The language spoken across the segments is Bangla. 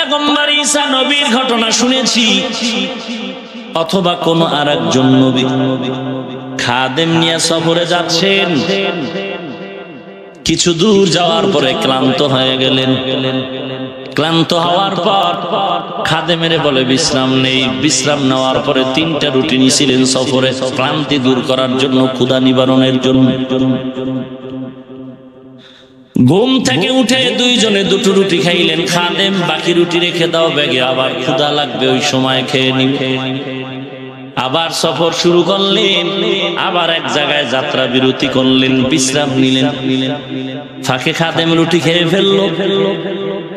পয়গম্বর ঈসা নবীর ঘটনা শুনেছি, অথবা কোন আরেকজন নবী খাদেম নিয়ে সফরে যাচ্ছেন, কিছু দূর যাওয়ার পরে ক্লান্ত হয়ে গেলেন। ক্লান্ত হওয়ার পর খাদেমের বলে বিশ্রাম নেই। বিশ্রাম নেওয়ার পরে 3টা রুটি নিয়েছিলেন সফরে, ক্লান্তি দূর করার জন্য, ক্ষুধা নিবারণের জন্য। ঘুম থেকে উঠে 2 জনে 2টো রুটি খাইলেন। খাদেম বাকি রুটি রেখে দাও ব্যাগে, আবার ক্ষুধা লাগবে, ওই সময় খেয়ে নিবে। আবার সফর শুরু করলেন, আবার এক জায়গায় যাত্রা বিরতি করলেন, বিশ্রাম নিলেন। ফাঁকে খাদেম রুটি খেয়ে ফেললো।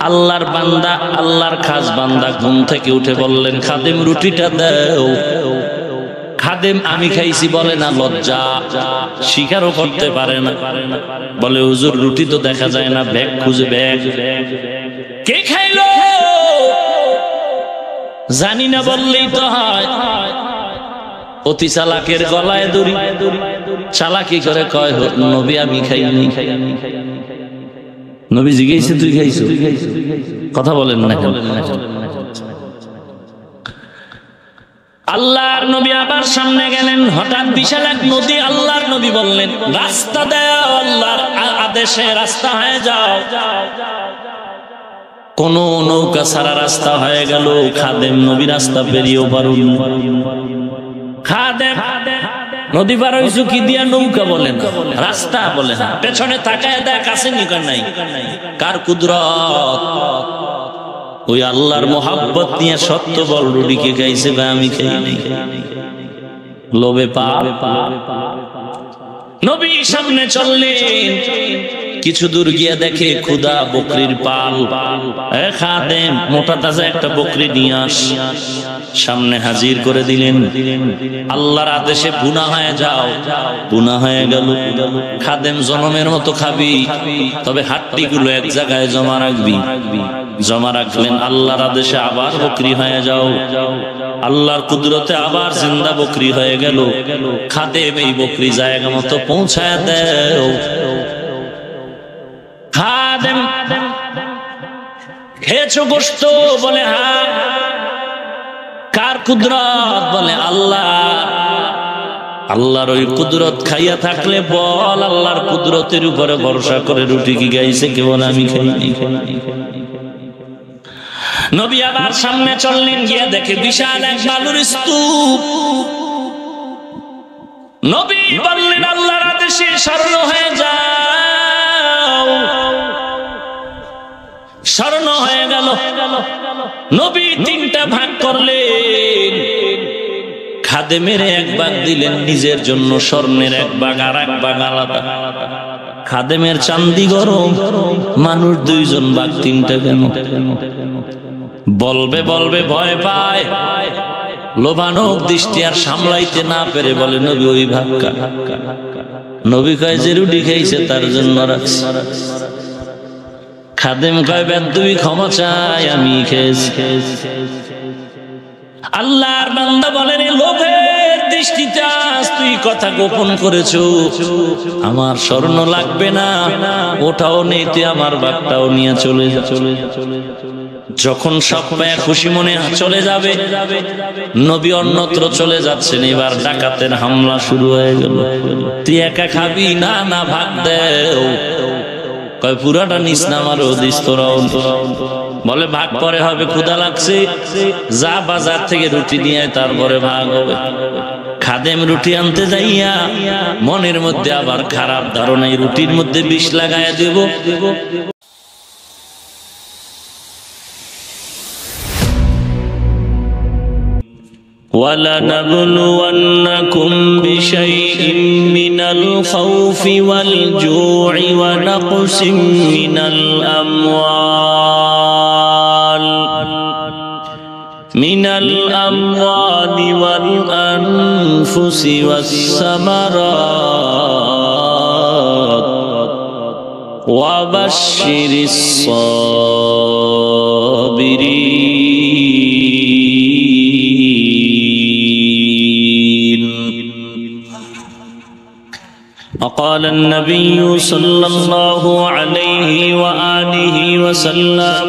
আল্লাহর বান্দা, আল্লাহর খাস বান্দা ঘুম থেকে উঠে বললেন, খাদেম রুটিটা দাও। খাদেম আমি খাইছি বলে না, লজ্জা, স্বীকারও করতে পারে না। বলে হুজুর রুটি তো দেখা যায় না, ব্যাগ খুঁজে। ব্যাগ কে খাইলো জানি না বললেই তো হয়। অতি চালাকের গলায় দড়ি, চালাকি করে কয় নবী আমি খাইনি। নবী জিজ্ঞেস তুই খাইছো? কথা বলেন না। আল্লাহর নবী আবার সামনে গেলেন, হঠাৎ বিশাল এক নদী। আল্লাহর নবী বললেন, রাস্তা দাও, আল্লাহর আদেশে রাস্তা হয়ে যাও। কোন নৌকা ছাড়া রাস্তা হয়ে গেল। খাদেম নবী রাস্তা পেরিয়েও পারুন। খাদেম নদী পার হইছো কি দিয়া? নৌকা বলেন, রাস্তা বলেন। পেছনে তাকায় দেখ আছে নিকর নাই। কার কুদরত? ওই আল্লাহর মোহাব্বত নিয়ে সত্য বল রুটিকে খাইছে, ভাই আমি খাই নাই। লোভে পাপ। নবী সামনে চললেন, কিছু দূর গিয়ে দেখে ক্ষুধা বকরির পাল। খাদেম মোটা তাজা একটা বকরি নিয়ে আস। সামনে হাজির করে দিলেন। আল্লাহর আদেশে বুনা হয়ে যাও। বুনা হয়ে গেল। খাদেম জনমের মতো খাবি, তবে হাড্ডিগুলো এক জায়গায় জমা রাখবি। জমা রাখলেন। আল্লাহর আদেশে আবার বকরি হয়ে যাও। আল্লাহর কুদরতে আবার জিন্দা বকরি হয়ে গেল। খাদেম এই বকরি জায়গা মতো পৌঁছায় দেও। খাদেম খেয়েছো গোশত? বলে হ্যাঁ। কার কুদরত? বলে আল্লাহ। আল্লাহর ওই কুদরত খাইয়া থাকলে বল, আল্লাহর কুদরতের উপরে ভরসা করে রুটি কি গাইছে? কে বলে আমি খাইনি। নবী আবার সামনে চললেন, গিয়ে দেখে বিশাল এক বালুর স্তূপ। নবী বললেন, আল্লাহর আদেশে স্মরণ হয়ে যাও। স্মরণ হয়ে গেল। নবী 3টা ভাগ করলেন। খাদেমের এক ভাগ দিলেন নিজের জন্য, স্বর্ণের এক ভাগ, আর এক ভাগ আলাদা। খাদেমের চান্দি গরম, মানুষ 2 জন ভাগ 3টা কেন? বলবে বলবে ভয় পায়। লোভানক দৃষ্টি আর সামলাইতে না পেরে বলে, নবী ওই ভাগ কার? নবী কয় যে রুটি খাইছে তার জন্য রাখছি। খাদেম কয় বেদবি ক্ষমা চাই, আমি খেয়েছি। আল্লাহর বান্দা বলেন, লোভের দৃষ্টিতে তুই কথা গোপন করেছো। আমার স্বর্ণ লাগবে না, ওটাও নেই, তুই আমার বাঘটাও নিয়ে চলে যা। যখন সব পায়া খুশি মনে চলে যাবে, নবী অন্যত্র চলে যাচ্ছেন। এবার ডাকাতের হামলা শুরু হয়ে গেল। তুই একা খাবি? না না, ভাগ দেও। কয় পুরাটা নিস না, আমারও দিস তোরাও। বলে ভাগ পরে হবে, ক্ষুধা লাগছে, যা বাজার থেকে রুটি নিয়ে তারপরে ভাগ হবে। খাদেম রুটি আনতে যাইয়া মনের মধ্যে আবার খারাপ ধারণা, এই রুটির মধ্যে বিষ লাগাইয়া দেব। وَلَنَبْلُوَنَّكُمْ بِشَيْءٍ مِّنَ الْخَوْفِ وَالْجُوعِ وَنَقْصٍ مِّنَ الْأَمْوَالِ وَالْأَنفُسِ وَالثَّمَرَاتِ وَبَشِّرِ الصَّابِرِينَ. وقال النبي صلى الله عليه وآله وسلم: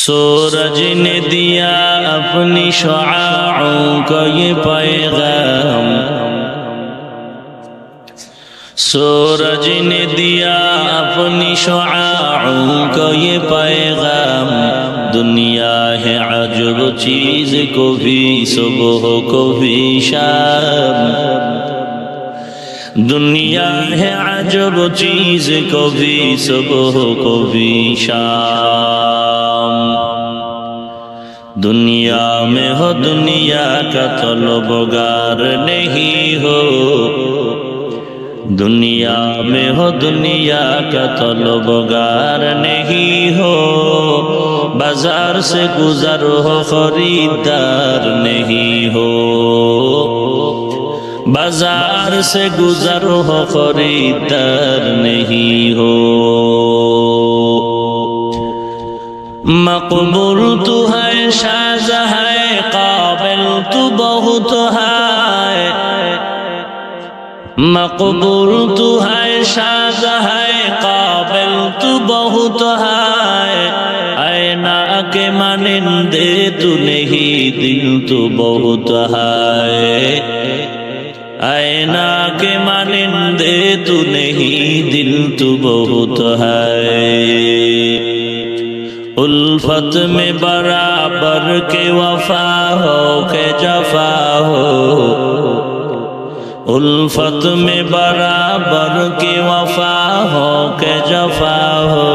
सूरज ने दिया अपनी शुआओं को ये पैगाम, सूरज ने दिया अपनी शुआओं को ये पैगाम, दुनिया है अजब चीज को भी सुबह को भी शाम, दुनिया है अजब चीज को भी सुबह को भी शाम। दुनिया में हो दुनिया का तलबगार नहीं हो, दुनिया में हो दुनिया का तलबगार नहीं हो, बाजार से गुजर हो खरीदार नहीं हो, बाजार से गुजर हो खरीदार नहीं हो। मकबूल तू है शाज़ है काबिल तू बहुत है, मकबूल तू है शाज़ है काबिल तू बहुत है, ऐना के मानिंदे तू नहीं दिल तू बहुत है, ऐना के मानिंदे तू नहीं दिल तू बहुत है। उल्फत में बराबर के वफा हो के जफा हो, उल्फत में बराबर के वफा हो के जफा हो,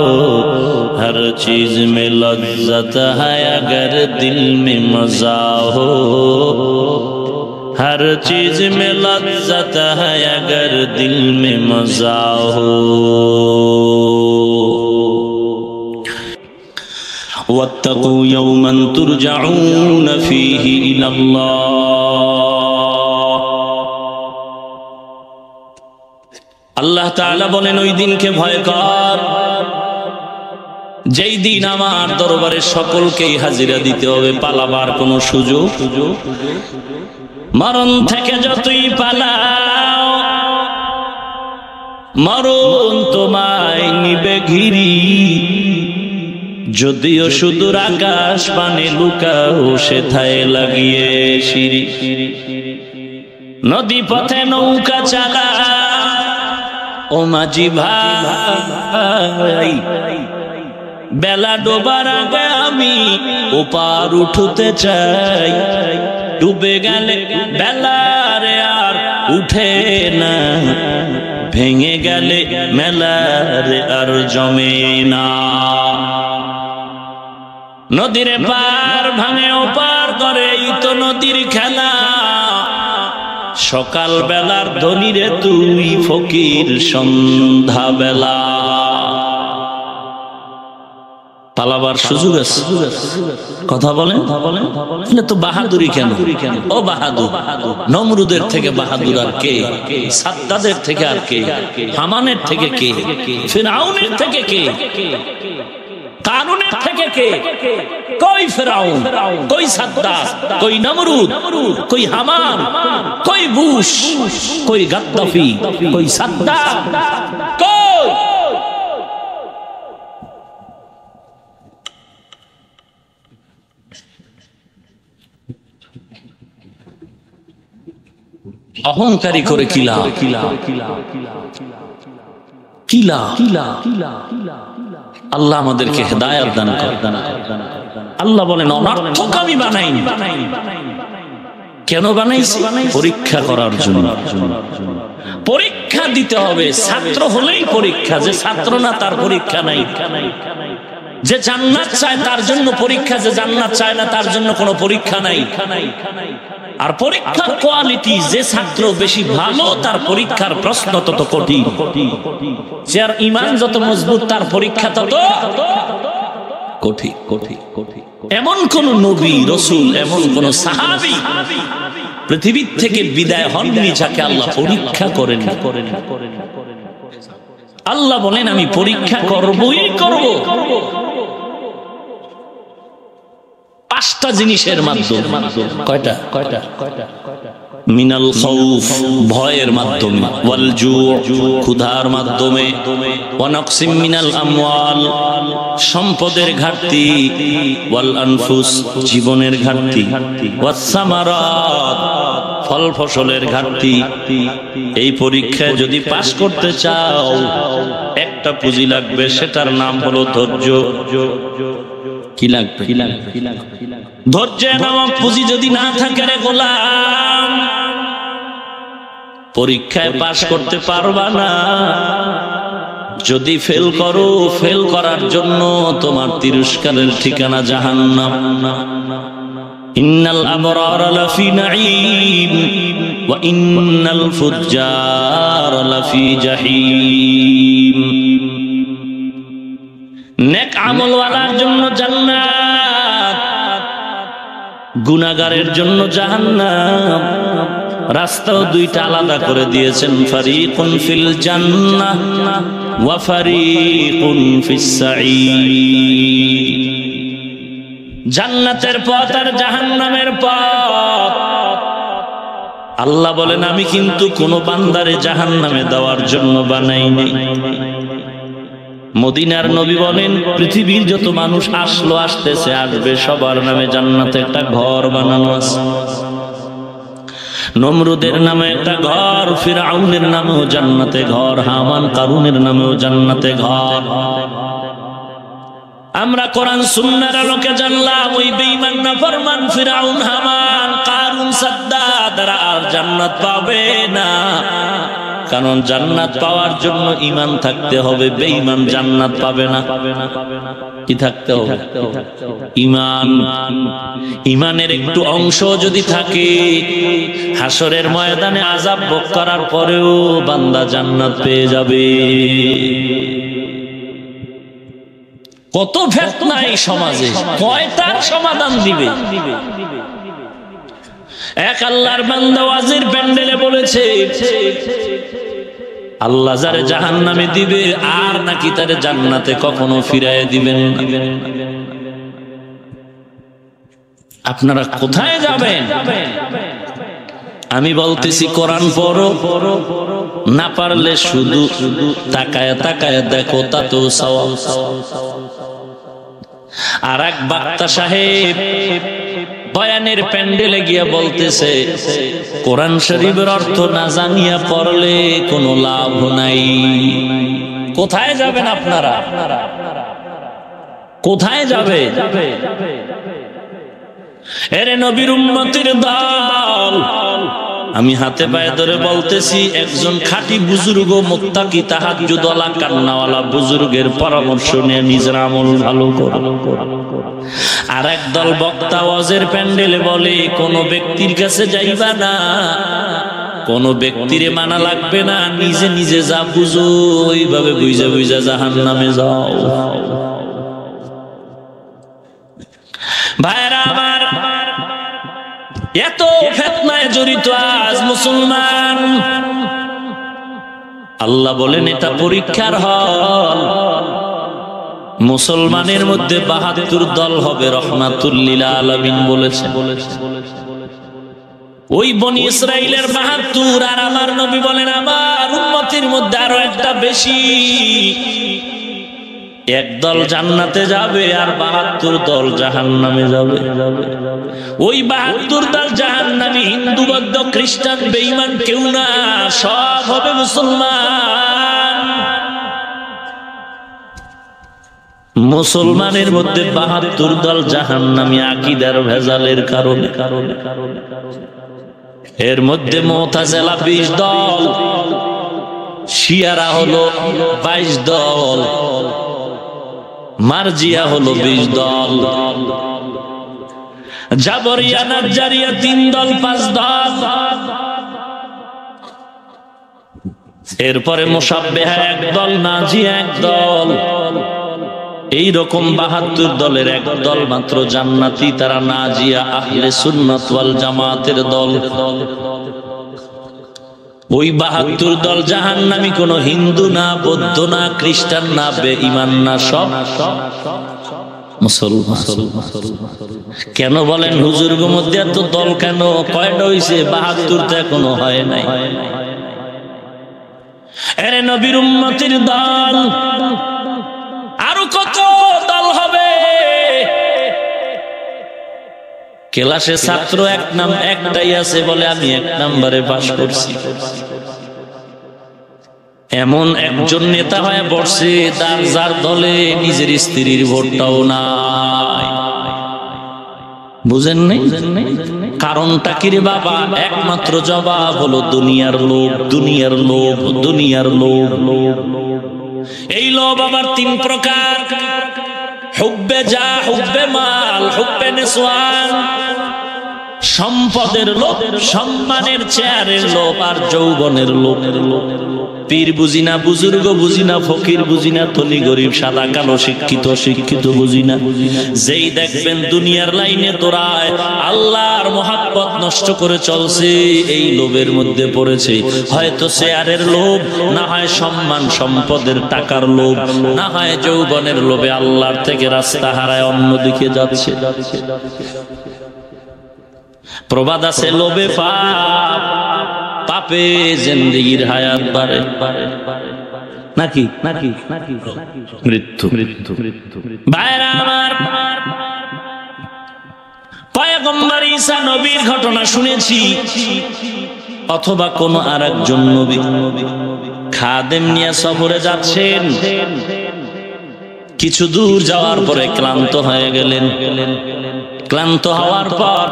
हर चीज में लज्जत है अगर दिल में मजा हो, हर चीज में लज्जत है अगर दिल में मजा हो। वत्तकू यौमन तुरजऊन फीही इलल्लाह, আল্লাহ তাআলা বলেন ওই দিনকে ভয় কর যেই দিন আমার দরবারে সকলকেই হাজিরা দিতে হবে, পালাবার কোনো সুযোগ, মরণ থেকে যতই পালাও মরণ তোমায় নিবে ঘিরি, যদিও সুদূর আকাশ পানে লুকাও সেথায় লাগিয়ে সিঁড়ি, নদী পথে নৌকা চালা ও মাঝি ভাই, বেলা ডোবার আগে আমি ওপার উঠতে চাই, ডুবে গেলে বেলারে আর উঠে না, ভেঙে গেলে মেলারে আর জমে না, নদীর পার ভাঙে ওপার করে এই তো নদীর খেলা, সকাল বেলার ধনীরে তুই ফকির সন্ধ্যা বেলা, পালাবার সুযোগ আছে, কথা বলেন তো বাহাদুরি কেন? ও বাহাদুর, নমরুদের থেকে বাহাদুর আর কে? সাদ্দাদের থেকে আর কে? হামানের থেকে কে? ফিরআউনের থেকে কে? কারুনের থেকে কে? कोई फिराउन, कोई सद्दाद, कोई नमरूद, कोई हमान, कोई बुश, कोई गद्दाफी, कोई सद्दाद, कोई অহংকারী করে কিলা কিলা কিলা কিলা। আল্লাহ আমাদেরকে হেদায়েত দান করেন। আল্লাহ বলেন অনর্থক আমি বানাইনি। কেন বানাইছি? পরীক্ষা করার জন্য। পরীক্ষা দিতে হবে, ছাত্র হলেই পরীক্ষা, যে ছাত্র না তার পরীক্ষা নাই। যে জান্নাত চায় তার জন্য পরীক্ষা, যে জান্নাত চায় না তার জন্য কোনো পরীক্ষা নাই। আর পরীক্ষার কোয়ালিটি, যে ছাত্র বেশি ভালো তার পরীক্ষার প্রশ্ন তত কঠিন, যার ঈমান যত মজবুত তার পরীক্ষা তত কঠিন। এমন কোন নবী রাসূল, এমন কোন সাহাবী পৃথিবীর থেকে বিদায় হননি যাকে আল্লাহ পরীক্ষা করেন। আল্লাহ বলেন আমি পরীক্ষা করবই করব। পাঁচটা জিনিসের মাধ্যমে। কয়টা? মিনাল খাউফ ভয়ের মাধ্যমে, ওয়াল জু ক্ষুধার মাধ্যমে, ওয়া নাকসিম মিনাল আমওয়াল সম্পদের ঘাটতি, ওয়াল আনফুস জীবনের ঘাটতি, ওয়াস সামারাত ফল ফসলের ঘাটতি। এই পরীক্ষায় যদি পাশ করতে চাও একটা পুঁজি লাগবে, সেটার নাম হলো ধৈর্য। কি লাগবে? ধৈর্য নামক পুঁজি যদি না থাকে রে গোলাম, পরীক্ষায় পাশ করতে পারবা না। যদি ফেল করো, ফেল করার জন্য তোমার তিরস্কারের ঠিকানা জাহান্নাম। ইন্নাল আবরারা লাফি নাঈম ওয়া ইন্নাল ফুজ্জারা লাফি জাহিম। নেক আমলওয়ালার জন্য জান্নাত, গুনাহগারের জন্য জাহান্নাম। রাস্তাও দুইটা আলাদা করে দিয়েছেন, ফারিকুন ফিল জান্নাহ ওয়া ফারিকুন ফিস সাঈর। জান্নাতের পথ আর জাহান্নামের পথ। আল্লাহ বলেন আমি কিন্তু কোন বান্দারে জাহান্নামে দেওয়ার জন্য বানাইনি। মদিনার নবী বলেন পৃথিবীর যত মানুষ আসলো, আসতেছে, আসবে, সবার নামে জান্নাতে একটা ঘর বানানো আছে। নমরুদের নামে একটা ঘর, ফিরআউনের নামেও জান্নাতে ঘর, হামান কারুনের নামেও জান্নাতে ঘর। আমরা কোরআন সুন্নাহর আলোকে জানলাম ওই বেঈমান নাফরমান ফিরআউন, হামান, কারুন, সাদ্দাতরা আর জান্নাত পাবে না। কারণ জান্নাত পাওয়ার জন্য ঈমান থাকতে হবে, বেঈমান জান্নাত পাবে না। কি থাকতে হবে? ঈমান। ঈমানের একটু অংশ যদি থাকে, হাসরের ময়দানে আযাব ভোগ করার পরেও বান্দা জান্নাত পেয়ে যাবে। কত ফিতনা এই সমাজে, কয়টার সমাধান দিবে? এক আল্লাহর বান্দা ওয়াজের প্যান্ডেলে বলেছে আল্লাহ যারে জাহান্নামে দিবে আর নাকি তারে জান্নাতে কখনো ফিরায় দিবেন না। আপনারা কোথায় যাবেন? আমি বলতেছি কোরআন পড়ো, না পারলে শুধু তাকায় তাকায় দেখো, তাতেও সওয়াব। আর এক বক্তা সাহেব বয়ানের প্যান্ডেলে গিয়া বলতেছে কোরআন শরীফের অর্থ না জানিয়া পড়লে কোনো লাভ নাই। কোথায় যাবেন আপনারা? কোথায় যাবে? এরে নবীর উম্মতের দল, আমি হাতে পায়ে ধরে বলতেছি একজন খাঁটি বুজুর্গ, মুত্তাকি, তাহাজ্জুদওয়ালা, কান্নাওয়ালা বুজুর্গের পরামর্শ নিয়ে নিজের আমল ভালো করো। আর একদল বক্তা ওয়াজের প্যান্ডেলে বলে কোন ব্যক্তির কাছে যাইবা না, কোন ব্যক্তিরে মানা লাগবে না, নিজে নিজে যা বুঝো ওইভাবে বুঝা বুঝা জাহান্নামে যাও। ভাইরা আমার, এত ফিতনায় জড়িত আজ মুসলমান। আল্লাহ বলেন এটা পরীক্ষার হল। মুসলমানের মধ্যে ৭২ দল হবে, রহমাতুল লিল আলামিন বলেছে। ওই বনি ইসরাইলের ৭২, আর আমার নবী বলেন আমার উম্মতের মধ্যে আরো একটা বেশি। এক দল জান্নাতে যাবে আর ৭২ দল জাহান্নামে যাবে। ওই ৭২ দল জাহান্নামী, হিন্দু, বৌদ্ধ, খ্রিস্টান, বেঈমান কেউ না, সব হবে মুসলমান। মুসলমানের মধ্যে ৭২ দল জাহান্নামী আকীদার ভেজালের কারণে। এর মধ্যে মুতাজিলা ২০ দল, শিয়ারা হলো ২২ দল, মারজিয়া হলো ২০ দল, জাবরিয়া নাজ্জারিয়া ৩ দল ৫ দল। এরপরে মুশাব্বিহা ১ দল, নাজিয়া ১ দল। এইরকম ৭২ দলের ১ দল মাত্র জান্নাতি, তারা নাজিয়া, আহলে সুন্নাত ওয়াল জামাতের দল। ওই ৭২ দল জাহান্নামী, কোন হিন্দু না, বৌদ্ধ না, খ্রিস্টান না, বেঈমান না, সব মুসলমান। কেন বলেন হুজুর গো মধ্যে এত দল কেন? কয়টা হইছে? ৭২ টা এখনো হয় নাই। আরে নবীর উম্মতের দল আরো কত দল হবে? ক্লাসে ছাত্র একটাই আছে, বলে আমি 1 নম্বরে পাস করছি। এমন একজন নেতা হয়ে বসছে যার দলে নিজের স্ত্রীর ভোটটাও নাই। বুঝেন নাই? কারণটা কি রে বাবা? একমাত্র জবাব হলো দুনিয়ার লোভ, দুনিয়ার লোভ, দুনিয়ার লোভ। এই লোভ আবার 3 প্রকার: হুব্বে যা, হুব্বে মাল, হুব্বে নিসওয়ান। সম্পদের লোভ, সম্মানের চেয়ারের লোভ, আর যৌবনের লোভ। পীর বুঝি না, বুজুর্গ বুঝি না, ফকির বুঝি না, ধনী গরিব, সাদা কালো, শিক্ষিত শিক্ষিত বুঝি না। যেই দেখবেন দুনিয়ার লাইনে দৌড়ায়, আল্লাহর মহাব্বত নষ্ট করে চলছে, এই লোভের মধ্যে পড়েছে। হয়তো চেয়ারের লোভ, না হয় সম্মান সম্পদের টাকার লোভ, না হয় যৌবনের লোভে আল্লাহর থেকে রাস্তা হারায় অন্যদিকে যাচ্ছে। প্রবাদ আছে, লোভে পাপ, পাপে জিন্দেগির হায়াত বাড়ে। নাকি নাকি মৃত্যু মৃত্যু মৃত্যু। ভাইরা আমার, পয়গম্বর ঈসা নবীর ঘটনা শুনেছি, অথবা কোন আরেকজন নবী খাদেম নিয়ে সফরে যাচ্ছেন। কিছু দূর যাওয়ার পরে ক্লান্ত হয়ে গেলেন। ক্লান্ত হওয়ার পর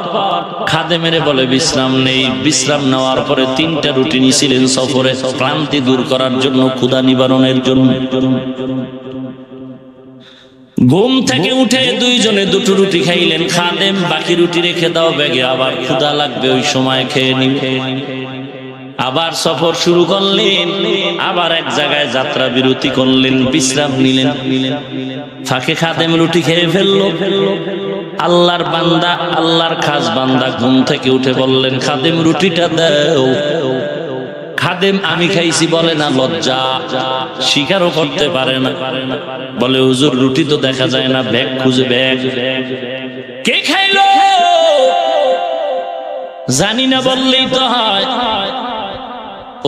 খাদেমেরে বলে বিশ্রাম নেই। বিশ্রাম নেওয়ার পরে 3টা রুটি নিয়েছিলেন সফরে, ক্লান্তি দূর করার জন্য, ক্ষুধা নিবারণের জন্য। ঘুম থেকে উঠে 2 জনে 2টো রুটি খাইলেন। খাদেম, বাকি রুটি রেখে দাও ব্যাগে, আবার ক্ষুধা লাগবে, ওই সময় খেয়ে নিবে। আবার সফর শুরু করলেন, আবার এক জায়গায় যাত্রা বিরতি করলেন, বিশ্রাম নিলেন। ফাঁকে খাদেম রুটি খেয়ে ফেললো। আল্লাহর বান্দা, আল্লাহর খাস বান্দা ঘুম থেকে উঠে বললেন, খাদেম রুটিটা দাও। খাদেম আমি খাইছি বলে না, লজ্জা, স্বীকারও করতে পারে না। বলে হুজুর রুটি তো দেখা যায় না, ব্যাগ খুঁজে ব্যাগ। কে খাইলো জানি না বললেই তো হয়।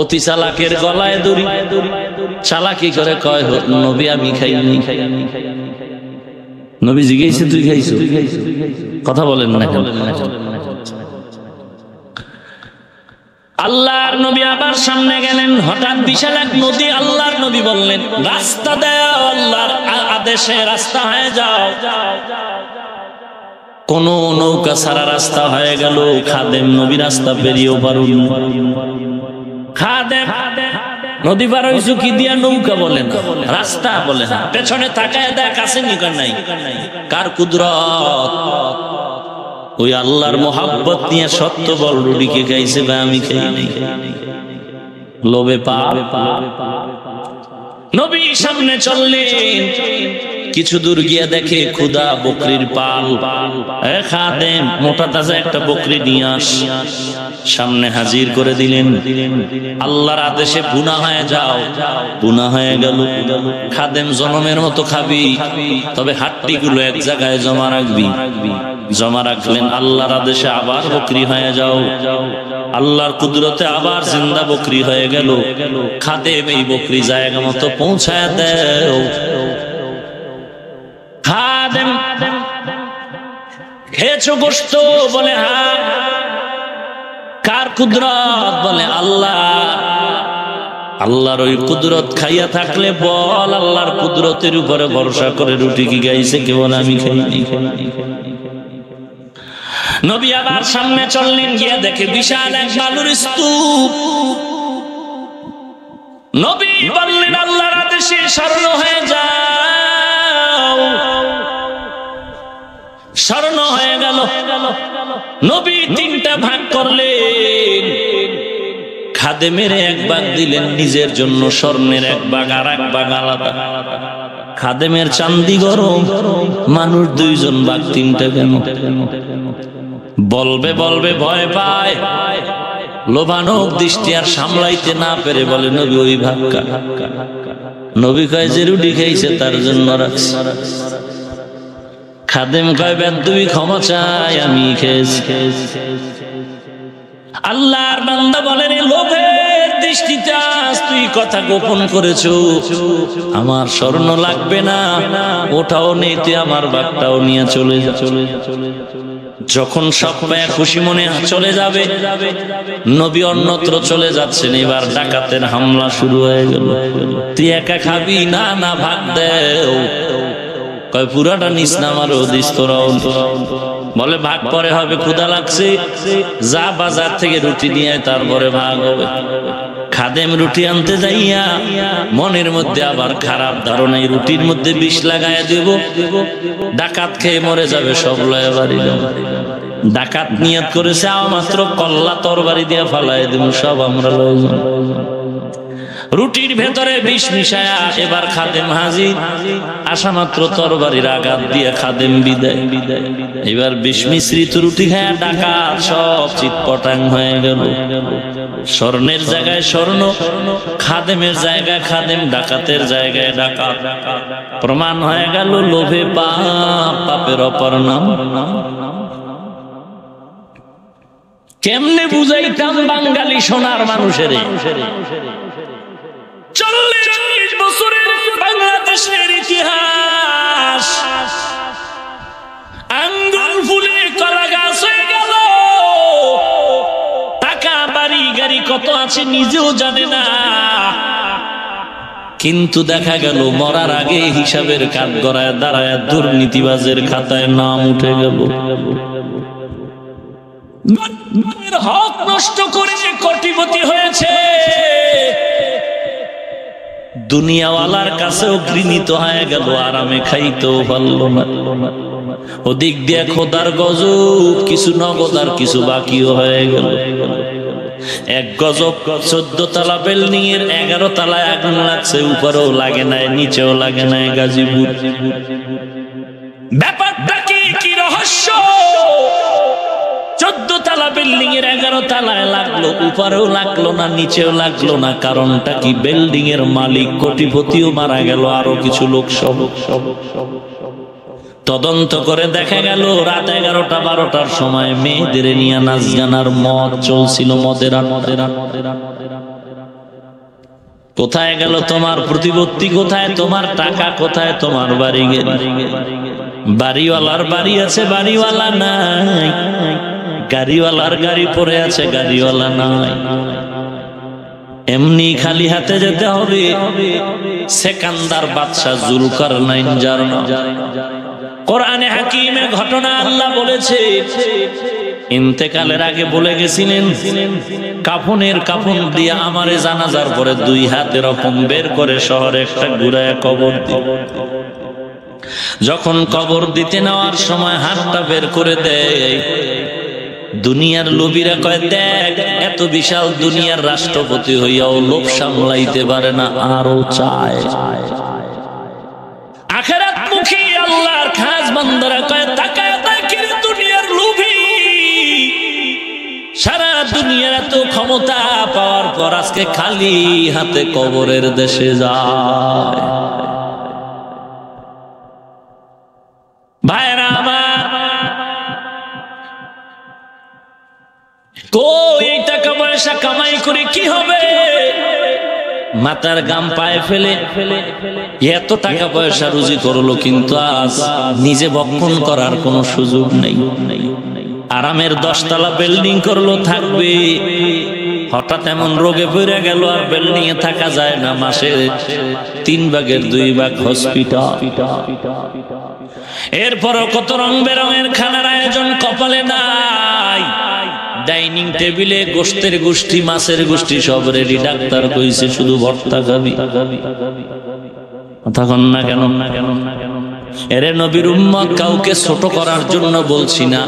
অতি চালাকের গলায় দড়ি, চালাকি করে কয় নবী আমি খাইনি। নবী জিজ্ঞেস তুই খাইছো? কথা বলেন না। আল্লাহর নবী আবার সামনে গেলেন, হঠাৎ বিশাল এক নদী। আল্লাহর নবী বললেন, রাস্তা দাও, আল্লাহর আদেশে রাস্তা হয়ে যাও। কোন নৌকা সারা রাস্তা হয়ে গেল। খাদেম নবী রাস্তা পেরিয়েও পারুন। খাদেম নদী পার হইছো কি দিয়া? নৌকা বলে না, রাস্তা বলে না। পেছনে তাকায় দেখ আছে নিকর নাই। কার কুদরত? ওই আল্লাহর মোহাব্বত নিয়ে সত্য বল রুটিকে খাইছে বা আমি খাই নাই। লোভে পাপ। নবী সামনে চললেন, কিছু দূর গিয়ে দেখে ক্ষুধা, বকরির পাল। খাদেম মোটা তাজা একটা বকরি নিয়ে আস। সামনে হাজির করে দিলেন। আল্লাহর আদেশে বুনা হয়ে যাও। বুনা হয়ে গেল। খাদেম জনমের মতো খাবি, তবে হাড্ডিগুলো এক জায়গায় জমা রাখবি। জমা রাখলেন। আল্লাহর আদেশে আবার বকরি হয়ে যাও। আল্লাহর কুদরতে আবার জিন্দা বকরি হয়ে গেল। খাদেম এই বকরি জায়গা মতো পৌঁছায় দেও। খাদেম খেয়েছো গোশত? বলে হ্যাঁ। কার কুদরত? বলে আল্লাহ। আল্লাহর ওই কুদরত খাইয়া থাকলে বল, আল্লাহর কুদরতের উপরে ভরসা করে রুটি কি গাইছে কে? বলে আমি খাইনি। নবী আবার সামনে চললেন, গিয়া দেখে বিশাল এক বালুর স্তূপ। নবী বললেন, আল্লাহর আদেশে স্মরণ হয়ে যাও। স্মরণ হয়ে গেল। নবী 3টা ভাগ করলেন। খাদেমের 1 ভাগ দিলেন নিজের জন্য, স্বর্ণের 1 ভাগ, আর 1 ভাগ আলাদা। খাদেমের চান্দি গরম, মানুষ 2 জন ভাগ, 3টা কেন? বলবে বলবে ভয় পায়। লোভানক দৃষ্টি আর সামলাইতে না পেরে বলে, নবী ওই ভাগ কার? নবী কয় যে রুটি খাইছে তার জন্য রাখছে। খাদেম কয় বেদবি ক্ষমা চাই, আমি খেয়েছি। আল্লাহর বান্দা বলেন লোভের দৃষ্টিতে আজ তুই কথা গোপন করেছো, আমার স্বর্ণ লাগবে না, ওটাও নেই, তুই আমার বাঘটাও নিয়ে চলে যা। যখন সব পায়া খুশি মনে চলে যাবে, নবী অন্যত্র চলে যাচ্ছেন, এবার ডাকাতের হামলা শুরু হয়ে গেল। তুই একা খাবি? না না, ভাগ দেও। কয় পুরাটা নিস না, আমারও দিস তোরাও। বলে ভাগ পরে হবে, ক্ষুধা লাগছে, যা বাজার থেকে রুটি নিয়ে তারপরে ভাগ হবে। খাদেম রুটি আনতে যাইয়া মনের মধ্যে আবার খারাপ ধারণা, এই রুটির মধ্যে বিষ লাগাইয়া দেব, ডাকাত খেয়ে মরে যাবে, সব লয়ে বাড়ি যাবে। ডাকাত নিয়ত করেছে মাত্র কল্লা তরবারি দিয়ে ফালাই দেব, সব আমরা লয়ে যাব। রুটির ভেতরে বিষ মিশায়া এবার খাদেম হাজির, আসা মাত্র তরবারির আঘাত দিয়ে খাদেম বিদায়। এবার বিষ মিশ্রিত রুটি খায়া ডাকাত সব চিৎপটাং হয়ে গেল। স্বর্ণের জায়গায় স্বর্ণ, খাদেমের জায়গায় খাদেম, ডাকাতের জায়গায় ডাকাত। প্রমাণ হয়ে গেল লোভে পাপ, পাপের অপর নাম। কেমনে বুঝাইতাম বাঙালি সোনার মানুষের 40 বছরের বাংলাদেশের ইতিহাস আঙ্গুল ফুলে কলা গাছ হয়ে গেল। টাকা বাড়ি গাড়ি কত আছে নিজেও জানে না, কিন্তু দেখা গেল মরার আগে হিসাবের কাঠ গড়ায় দাঁড়ায় দুর্নীতিবাজের খাতায় নাম উঠে গেল। হক নষ্ট করে কোটিপতি হয়েছে, দুনিয়াওয়ালার কাছেও ঘৃণিত হয়ে গেল, আরামে খাইতেও পারল না। ওদিক দিয়ে খোদার গজব, কিছু নগদ আর কিছু বাকিও হয়ে গেল। এক গজব 14 তলা বিল্ডিং এর 11 তলায় আগুন লাগছে, উপরেও লাগে নাই, নিচেও লাগে নাই। গাজীপুর ব্যাপারটা কি রহস্য? 14 তলা বিল্ডিং এর 11 তলায় লাগলো, উপরেও লাগলো না, নিচেও লাগলো না। কারণটা কি? বিল্ডিং এর মালিক কোটিপতিও মারা গেল, আরো কিছু লোক সব। তদন্ত করে দেখা গেল রাত 11টা-12টার সময় মেয়েদের নিয়ে নাচ গানার মদ চলছিল, মদের। কোথায় গেল তোমার প্রতিপত্তি? কোথায় তোমার টাকা? কোথায় তোমার বাড়ি? বাড়িওয়ালার বাড়ি আছে, বাড়িওয়ালা নাই। গাড়িওয়ালার গাড়ি পড়ে আছে, গাড়িওয়ালা নাই। এমনি খালি হাতে যেতে হবে। সেকান্দার বাদশা জুলকারনাইন যার নাম, কোরআনে হাকিমে ঘটনা আল্লাহ বলেছে, ইন্তেকালের আগে বলে গেছিলেন কাফনের কাফন দিয়ে আমারে জানাজার পরে 2 হাত এরকম বের করে শহরে একটা গুড়ায় কবর দিবে। যখন কবর দিতে নেওয়ার সময় হাতটা বের করে দেয়, দুনিয়ার লোভীরা কয় দেখ এত বিশাল দুনিয়ার রাষ্ট্রপতি হইয়াও লোভ সামলাইতে পারে না, আরো চায়। আখিরাত মুখী আল্লাহর খাস বান্দারা কয় তাকায় দেখি দুনিয়ার লোভী সারা দুনিয়ার এত ক্ষমতা পাওয়ার পর আজকে খালি হাতে কবরের দেশে যায়। ভাইরা আমার, এই টাকা পয়সা কামাই করে কি হবে? মাথার গাম পায়ে ফেলে এত টাকা পয়সা রুজি করলো, কিন্তু আজ নিজে ভক্ষণ করার কোনো সুযোগ নেই। আরামের 10 তলা বিল্ডিং করলো, থাকবে। হঠাৎ এমন রোগে পড়ে গেল আর বিল্ডিং এ থাকা যায় না, মাসে 3 ভাগের 2 ভাগ হসপিটাল। এরপরও কত রং বেরঙের খানার আয়োজন কপালে নাই। ডাইনিং টেবিলে গোশতের গোষ্ঠী, মাছের গোষ্ঠী সব রেডি। ডাক্তার কইছে শুধু ভর্তা খাবি। তখন না কেন এরে নবীর উম্মত, কাউকে ছোট করার জন্য বলছি না।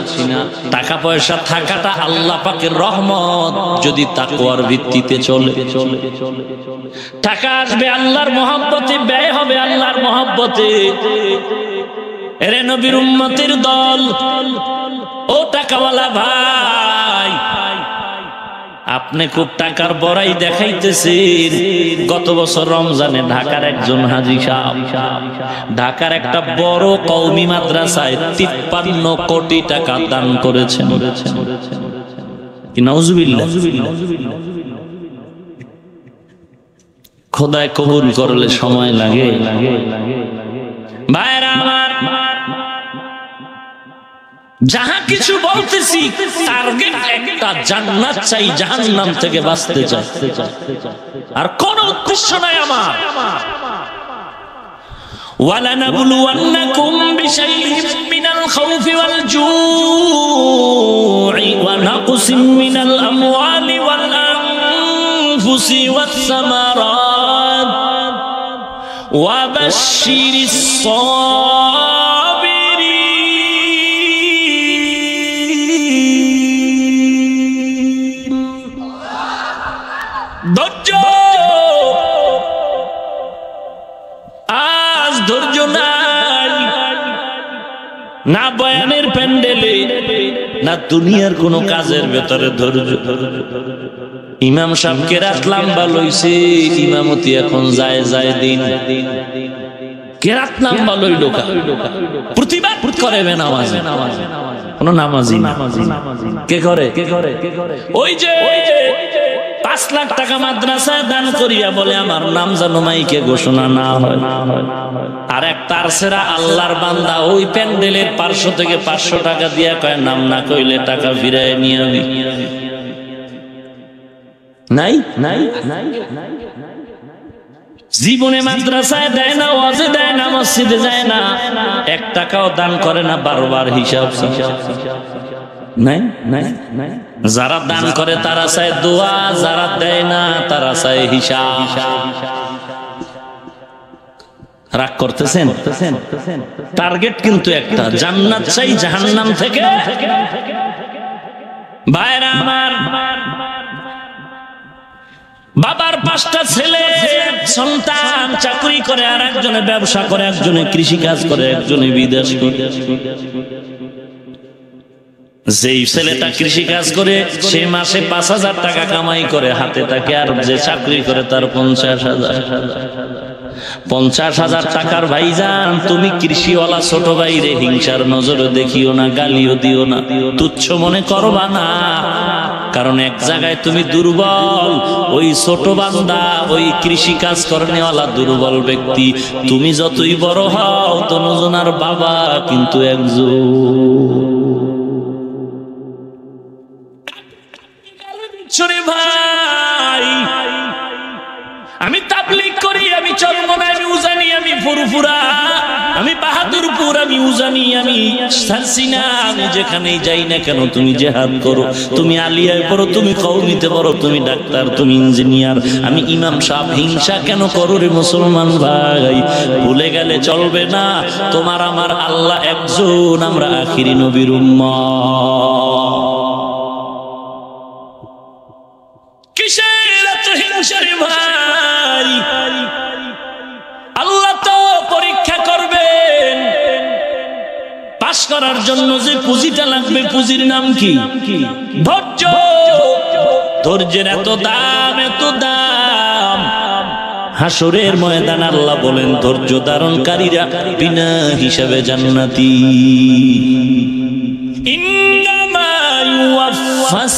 টাকা পয়সা থাকাটা আল্লাহ পাকের রহমত, যদি তাকওয়ার ভিত্তিতে চলে। টাকা আসবে আল্লাহর মহব্বতে, ব্যয় হবে আল্লাহর মহব্বতে। এরে নবীর উম্মতের দল, ও টাকাওয়ালা ভাই, আপনি খুব টাকার বড়াই দেখাইতেছেন। গত বছর রমজানে ঢাকার একজন হাজী সাহেব ঢাকার একটা বড় কওমি মাদ্রাসায় 53 কোটি টাকা দান করেছেন। কি নাউজুবিল্লাহ। খোদায় কবুল করলে সময় লাগে। ভাইরা আমার, যাহা কিছু বলতেছি টার্গেট একটা, জান্নাত চাই, জাহান্নাম থেকে বাঁচতে চাই, আর কোন উদ্দেশ্য নাই আমার। وَلَنَبْلُوَنَّكُمْ بِشَيْءٍ مِّنَ الْخَوْفِ وَالْجُوعِ وَنَقْصٍ مِّنَ الْأَمْوَالِ وَالْأَنفُسِ وَالثَّمَرَاتِ وَبَشِّرِ الصَّابِرِينَ। ধৈর্য, আজ ধৈর্য নাই, না বয়ানের প্যান্ডেলে, না দুনিয়ার কোন কাজের ভেতরে ধৈর্য। ইমাম সাহেবকে রাত লম্বা লইছে, ইমামতি এখন যায় যায় দিন। কে রাত লম্বা লইল? প্রতিবাদ করে নামাজে, কোন নামাজি কে করে? ওই যে 5 লাখ টাকা মাদ্রাসায় দান করিয়া বলে আমার নাম যেন মাইকে ঘোষণা না হয়। আর এক তার সেরা আল্লাহর বান্দা ওই প্যান্ডেলের পার্শ্ব থেকে 500 টাকা দিয়া কয় নাম না কইলে টাকা ফিরায় নিয়ে আবি। নাই নাই জীবনে মাদ্রাসায় দেয় না, ওয়াজে দেয় না, মসজিদে যায় না, 1 টাকাও দান করে না, বারবার হিসাব। নাই নাই নাই। যারা দান করে তারা চায় দোয়া, যারা দেয় না তারা চায় হিসাব। রাগ করতেছেন? টার্গেট কিন্তু একটা, জান্নাত চাই জাহান্নাম থেকে। ভাইরা আমার, বাবার 5টা ছেলে সন্তান চাকরি করে, আর একজনে ব্যবসা করে, একজনে কৃষি কাজ করে, একজনে বিদেশ করে। যেই ছেলেটা কৃষি কাজ করে সে মাসে 5,000 টাকা কামাই করে হাতে থাকে, আর যে চাকরি করে তার 50,000 টাকার ভাইজান। তুমি কৃষিওয়ালা ছোট ভাইরে হিংসার নজরে দেখিও না, গালিও দিও না, তুচ্ছ মনে করবা না, কারণ এক জায়গায় তুমি দুর্বল। ওই ছোট বান্দা, ওই কৃষি কাজ করেওয়ালা দুর্বল ব্যক্তি। তুমি যতই বড় হও, তনুজনার বাবা কিন্তু একজন। ভাই, আমি তাবলীগ করি, আমি চরমনা, আমি উজানি, আমি ফুরফুরা, আমি বাহাদুরপুর, আমি উজানি, আমি সালসিনা, আমি যেখানেই যাই না কেন তুমি জিহাদ করো, তুমি আলিয়ায় পড়ো, তুমি কওমিতে পড়ো, তুমি ডাক্তার, তুমি ইঞ্জিনিয়ার, আমি ইমাম সাহেব। হিংসা কেন করো রে মুসলমান ভাই? ভুলে গেলে চলবে না, তোমার আমার আল্লাহ একজন, আমরা আখিরি নবীর উম্মত। কিসের এত হিংসা রে ভাই? আল্লাহ তো পরীক্ষা করবেন। পাস করার জন্য যে পুঁজিটা লাগবে, পুঁজির নাম কি? ধৈর্য। ধৈর্যের এত দাম, এত দাম। হাসরের ময়দান আল্লাহ বলেন ধৈর্য ধারণকারীরা বিনা হিসাবে জান্নাতি। ইন্নামা ইউওয়াফাস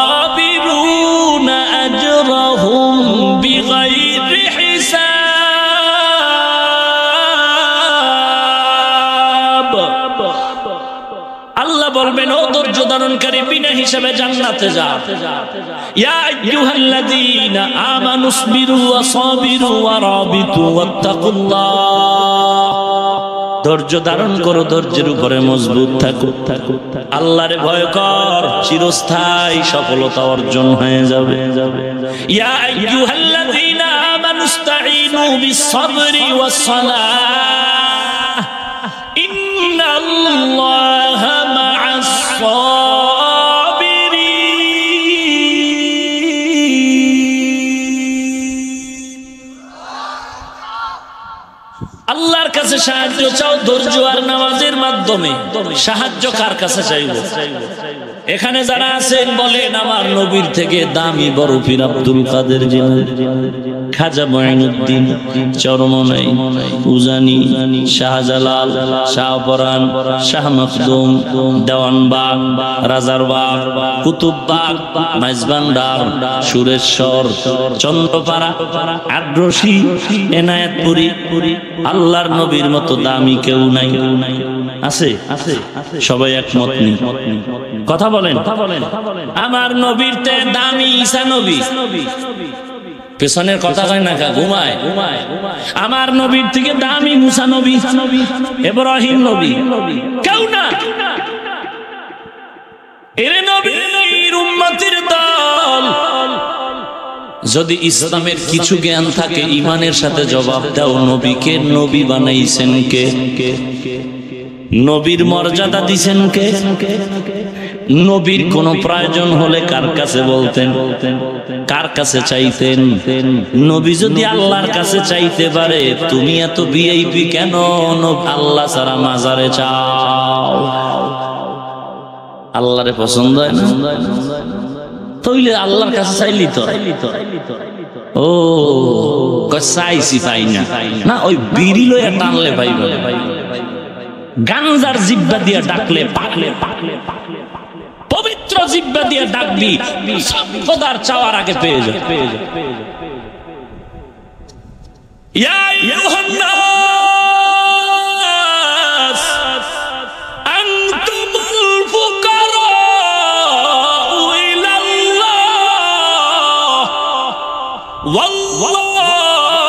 সাবিরুনা আজরাহুম বিগাইরি হিসাব। আল্লাহ বলবেন ও ধৈর্য ধারণকারী, বিনা হিসাবে জান্নাতে যা। ইয়া আইয়ুহাল্লাযীনা আমানুসবিরু ওয়া সাবিরু ওয়া রাবিতু ওয়াত্তাকুল্লাহ। ধৈর্য ধারণ করো, ধৈর্যের উপরে মজবুত থাকো, আল্লাহরে ভয় কর, চিরস্থায়ী সফলতা অর্জন হয়ে যাবে। ইয়া আইয়ুহাল্লাযীনা আমানুস্তাঈনু বিস-সাবরি ওয়াস-সালাহ ইন্নাল্লাহা আল্লাহর কাছে সাহায্য চাও ধৈর্য আর নামাজের মাধ্যমে। সাহায্য কার কাছে চাইব? এখানে যারা আছেন বলেন আমার নবীর থেকে দামি বড় পীর আব্দুল কাদের জিলানী, খাজা মঈনুদ্দিন চরমনাই, উজানি, শাহজালাল, শাহপরান, শাহ মখদুম, দেওয়ানবাগ, রাজারবাগ, কুতুববাগ, মাইজভান্ডার, সুরেশ্বর, চন্দ্রপাড়া, আদ্রসি, এনায়েতপুরি, আল্লাহর নবীর মতো দামি কেউ নাই। আছে? সবাই একমত নেই? কথা বলেন। আমার নবীর তে দামি ঈসা নবী, পেছনের কথা কয় না, ঘুমায়। আমার নবীর থেকে দামি মুসা নবী, ইব্রাহিম নবী কেউ না। এরে নবীর উম্মতের দল, যদি ইসলামের কিছু জ্ঞান থাকে ইমানের সাথে জবাব দাও, নবীকে নবী বানাইছেন কে? নবীর মর্যাদা দিছেন কে? নবীর কোন প্রয়োজন হলে কার কাছে বলতেন, কার কাছে চাইতেন? নবী যদি আল্লাহর কাছে চাইতে পারে, তুমি এত ভিআইপি কেন আল্লাহ ছাড়া মাজারে চাও? আল্লাহরে পছন্দ হয় না তইলে আল্লাহর কাছে চাইলি তো। ও চাইছি পাই না, ওই বিড়ি লইয়া টানলে পাইবে, গাঞ্জার জিব্বা দিয়ে ডাকলে পাকলে, পবিত্র জিব্বা দিয়ে ডাকবি খোদার চাওয়ার আগে পেয়ে যাবে। ইয়া আইয়ুহান নাস আনতুমুল ফুকারা ইলাল্লাহ ওয়াল্লাহু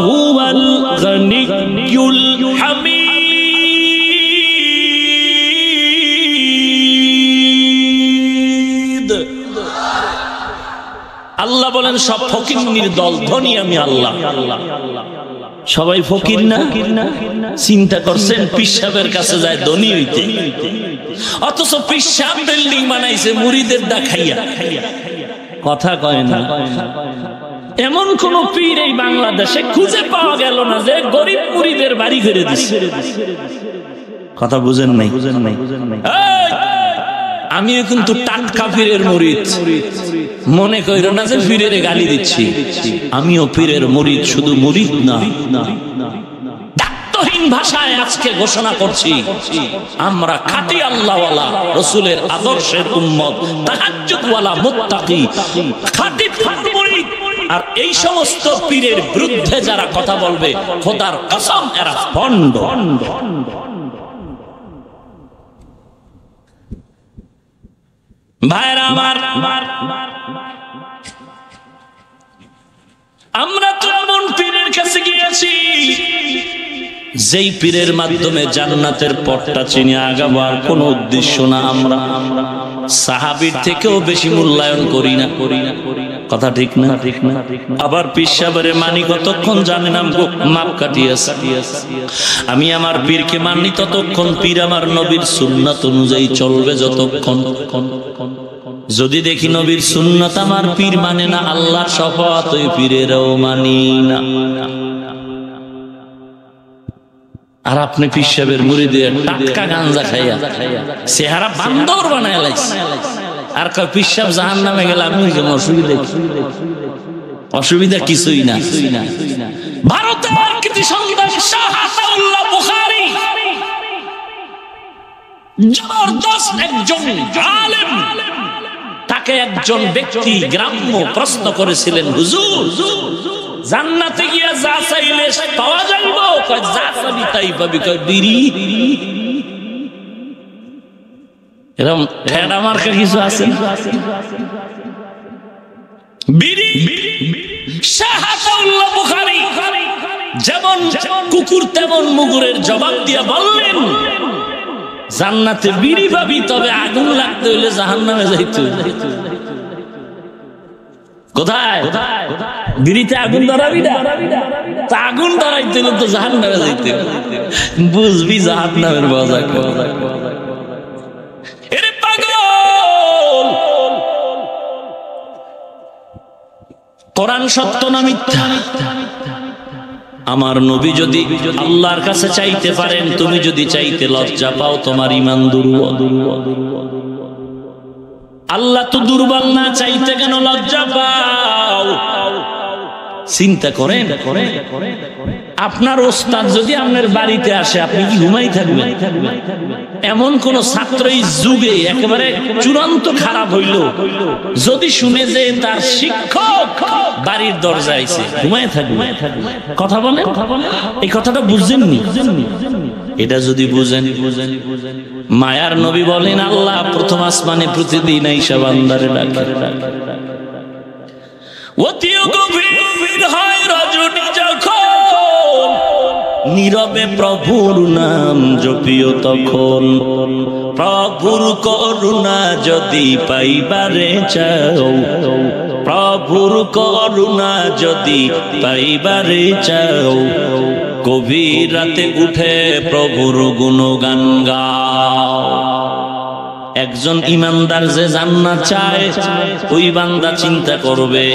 হুয়াল গনিয়্যুল হামিদ। আল্লাহ বলেন সব ফকির দল, ধনী আমি আল্লাহ। সবাই ফকির না? চিন্তা করছেন পীর সাহেবের কাছে যায় ধনী হইতে, অথচ পীর সাহেব বিল্ডিং বানাইছে মুরিদের দেখাইয়া। কথা কয় না। এমন কোন পীর এই বাংলাদেশে খুঁজে পাওয়া গেল না যে গরিব মুরিদের বাড়ি করে দিচ্ছে। কথা বুঝেন নাই? আমিও কিন্তু টাটকা পীরের মুরিদ, মনে কইরো না যে পীরের গালি দিচ্ছি। আমিও পীরের মুরিদ, শুধু মুরিদ না, দায়িত্বহীন ভাষায় আজকে ঘোষণা করছি আমরা খাঁটি আল্লাহওয়ালা, রাসূলের আদর্শের উম্মত, তাহাজ্জুদওয়ালা মুত্তাকি, খাঁটি মুরিদ। আর এই সমস্ত পীরের বিরুদ্ধে যারা কথা বলবে, খোদার কসম এরা ভণ্ড। ভাইরা আমার, আমরা তো এমন পীরের কাছে গিয়েছি যেই পীরের মাধ্যমে জান্নাতের পথটা চিনে আগাবো, আর কোন উদ্দেশ্য না। আমরা সাহাবীর থেকেও বেশি মূল্যায়ন করি না। কথা ঠিক না? আবার পীর সাহেবের মানি কতক্ষণ জানে না, মাপ কাটিয়েছে। আমি আমার পীরকে মানি ততক্ষণ, পীর আমার নবীর সুন্নাত অনুযায়ী চলবে যতক্ষণ। যদি দেখি নবীর সুন্নাত আমার পীর মানে না, আল্লাহর শপথ ওই পীরেরও মানি না। আর আপনি পীর সাহেবের মুরিদের টাটকা গাঞ্জা খাইয়া চেহারা বান্দর বানায় লাইছে, আর কয় পীর সাহেব জাহান্নামে গেলে আমি অসুবিধা কিছুই না। ভারতের কৃতি সন্তান শাহ আতাউল্লাহ বুখারী জবরদস্ত একজন আলেম, তাকে একজন ব্যক্তি গ্রাম্য প্রশ্ন করেছিলেন, হুজুর জান্নাতে গিয়া যা চাইলে পাওয়া যাইব? কয় যা চাবি তাই পাবি। কয় বিড়ি? এরকম ঠেডা মার্কা কিছু আছে? বিড়ি? শাহ আতাউল্লাহ বুখারী যেমন কুকুর তেমন মুগুরের জবাব দিয়া বললেন, জান্নাতে বিড়ি পাবি, তবে আগুন লাগতে হইলে জাহান্নামে যাইতে হইলে। কোথায়? বিড়িতে আগুন ধরাবি না? আগুন ধরাইতে হলে তো জাহান্নামে যাইতে, বুঝবি জাহান্নামের মজা। এরে পাগল, কোরআন সত্য না মিথ্যা? আমার নবী যদি আল্লাহর কাছে চাইতে পারেন, তুমি যদি চাইতে লজ্জা পাও, তোমার ঈমান দুর্বল। আল্লাহ তো দুর্বল না, চাইতে কেন লজ্জা পাও? চিন্তা করেন, আপনার ওস্তাদ যদি আপনার বাড়িতে আসে আপনি কি ঘুমাই থাকবেন? এমন কোন ছাত্র এই যুগে একেবারে চূড়ান্ত খারাপ হইল যদি শুনে যে তার শিক্ষক বাড়ির দরজায় এসে ঘুমাই থাকবে? কথা বলে, এই কথাটা বুঝেননি? এটা যদি বুঝেন, মায়ার নবী বলেন আল্লাহ প্রথম আসমানে প্রতিদিন আইসা বান্দারে ডাকে। অতিও গভীর হয় রজনী যখন, নীরবে প্রভুর নাম জপিও তখন। প্রভুর করুণা যদি পাইবারে চাও, প্রভুর করুণা যদি পাইবারে চাও, গভীর রাতে উঠে প্রভুর গুণগান গাও। একজন ইমানদার যে জান্নাত চায় ওই বান্দা চিন্তা করবে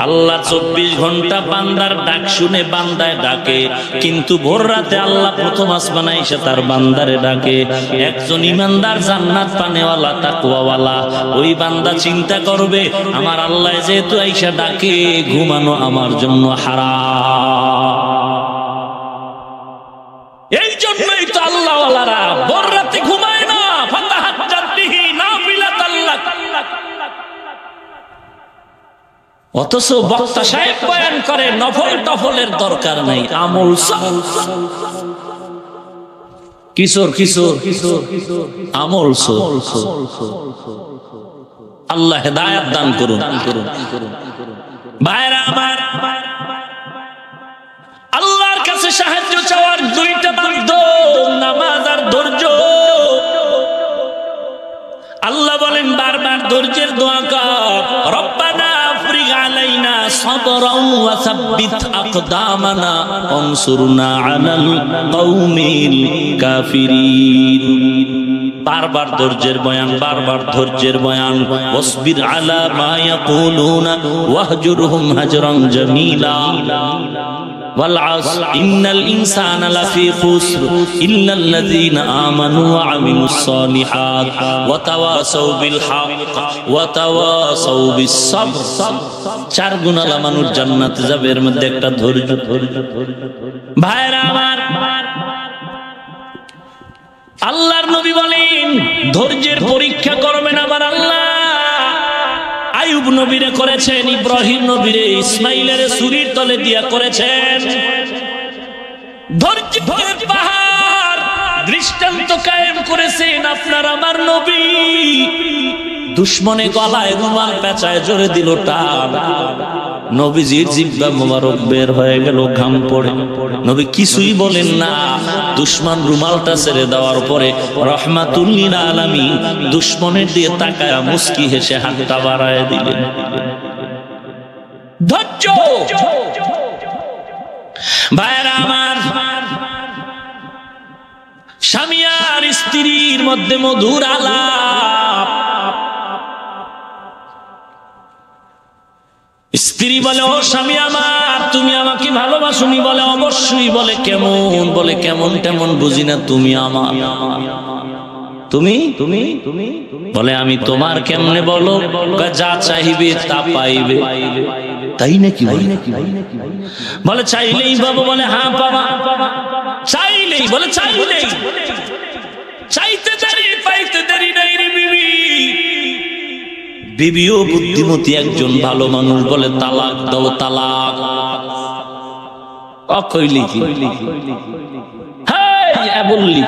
আল্লাহ 24 ঘন্টা বান্দার ডাক শুনে বান্দায় ডাকে, কিন্তু ভোর রাতে আল্লাহ প্রথম আসমানে এসে তার বান্দারে ডাকে। একজন ইমানদার জান্নাত পানেওয়ালা তাকওয়াওয়ালা ওই বান্দা চিন্তা করবে আমার আল্লাহ যেহেতু আইসা ডাকে, ঘুমানো আমার জন্য হারাম। এই জন্যই তো আল্লাহওয়ালারা ভোর রাতে ঘুমায় না, অথচ বক্তা সাহেব বয়ান করে নফল টফলের দরকার নাই, আমল কিশোর কিশোর আমল। আল্লাহ হেদায়েত দান করুন। ভাইরা আমার, আল্লাহর কাছে সাহায্য চাওয়ার দুইটা মাধ্যম, নামাজ আর ধৈর্য। আল্লাহ বলেন বারবার ধৈর্যের দোয়া কর, রব্বানা আফরিগ আলাইনা সাবরান ওয়া সাব্বিত আকদামানা ওয়ানসুরনা আলাল কওমিল কাফিরিন। বারবার ধৈর্যের বয়ান, বারবার ধৈর্যের বয়ান। ওয়াসবির আলা মা ইয়াকুলুনা ওয়াহজুরহুম হাজরান জামিলা। والعصر إن الإنسان لفي خسر إلا الذين آمنوا وعملوا الصالحات وتواصوا بالحق وتواصوا بالصبر। চার গুণালা মানুষ জান্নাতে যাবে, এর মধ্যে একটা ধৈর্য। ভাইরা আমার, আল্লাহর নবী বলেন ধৈর্যের পরীক্ষা করবেন আমার আল্লাহ। আইয়ুব নবীরে করেছেন, ইব্রাহিম নবীরে ইসমাইলের ছুরির তলে দিয়া করেছেন। ধৈর্যের পাহাড় দৃষ্টান্ত কায়েম করেছেন আপনার আমার নবী। দুশমনে গলায় রুমাল পেঁচায় জোরে দিল টান, নবীজির জিহ্বা মোবারক বের হয়ে গেল ঘাম পড়ে। নবী কিছুই বলেন না। দুশমন রুমালটা ছেড়ে দেওয়ার পরে রহমাতুল লিল আলামিন দুশমনের দিয়ে তাকায় মুস্কি হেসে হাতটা বাড়ায় দিলেন। ধৈর্য। ভাইরা আমার, স্বামী আর স্ত্রীর মধ্যে মধুর আলাপ। স্ত্রী বলে ও স্বামী আমার, তুমি আমাকে ভালোবাসুনি? বলে অবশ্যই। বলে কেমন? বলে কেমন তেমন বুঝি না, তুমি আমার। তুমি তুমি তুমি বলে আমি তোমার কেমনে? বলো যা চাইবে তা পাইবে। তাই নাকি? বলে চাইলেই বাবা? বলে হ্যাঁ বাবা। চাইলেই? বলে চাইলেই। চাইতে দেরি পাইতে দেরি নাই রে বিবি। বিবিও বুদ্ধিমতী একজন ভালো মানুষ, বলে তালাক দাও, তালাক। কইলি কি? বললি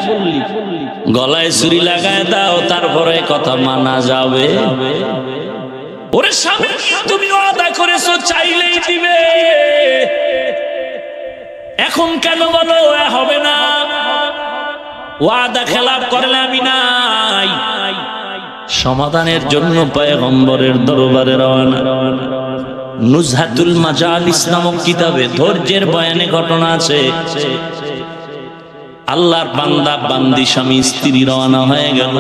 গলায় ছুরি লাগায় দাও, তারপরে কথা মানা যাবে? ওরে স্বামী, তুমি ওয়াদা করেছো চাইলেই দিবে, এখন কেন বলো হবে না? ওয়াদা খেলাপ করলে আমি নাই। সমাধানের জন্য পয়গম্বরের দরবারে রওনা। নুজহাতুল মাজালিস নামক কিতাবে ধৈর্যের বয়ানে ঘটনা আছে। আল্লাহর বান্দা বান্দি স্বামী স্ত্রী রওনা হয়ে গেল।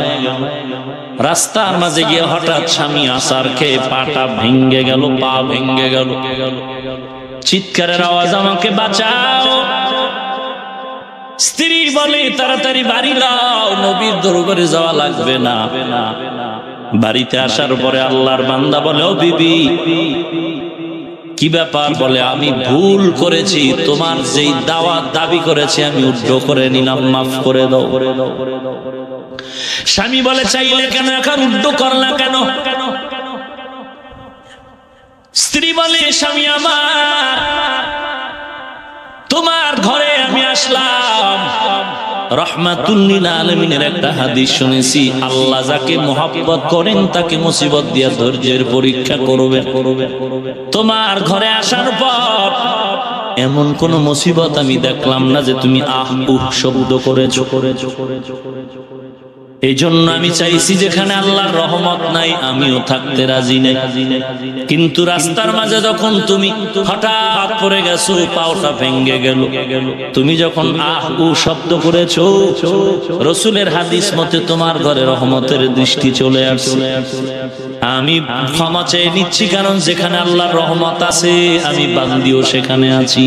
রাস্তার মাঝে গিয়ে হঠাৎ স্বামী আছাড় খেয়ে পাটা ভেঙে গেল, পা ভেঙে গেল। চিৎকারের আওয়াজ, আমাকে বাঁচাও। স্ত্রী বলে তাড়াতাড়ি বাড়ি লাও, নবীর দরবারে যাওয়া লাগবে না। বাড়িতে আসার পরে আল্লাহর বান্দা বলে, ও বিবি কি ব্যাপার? বলে, আমি ভুল করেছি, তোমার যেই দাওয়াত দাবি করেছি আমি উদ্র করে নিলাম, মাফ করে দাও। স্বামী বলে, চাইলে কেন, এখন উদ্র করলা কেন? স্ত্রী বলে, স্বামী আমার, তোমার ঘরে আমি আসলাম, রাহমাতুল লিল আলামিনের একটা হাদিস শুনেছি, আল্লাহ যাকে মহব্বত করেন তাকে মুসিবত দিয়া ধৈর্যের পরীক্ষা করবেন। তোমার ঘরে আসার পর এমন কোন মুসিবত আমি দেখলাম না যে তুমি আহ উহ শব্দ করেছো। এই জন্য আমি চাইছি যেখানে আল্লাহর রহমত নাই আমিও থাকতে রাজি নাই। কিন্তু রাস্তার মাঝে যখন তুমি হঠাৎ পড়ে গেছো, পাওটা ভেঙে গেল, তুমি যখন আহ উ শব্দ করেছো, রাসূলের হাদিস মতে তোমার ঘরে রহমতের দৃষ্টি চলে আসছে। আমি ক্ষমা চেয়ে নিচ্ছি, কারণ যেখানে আল্লাহর রহমত আছে আমি বান্দিও সেখানে আছি।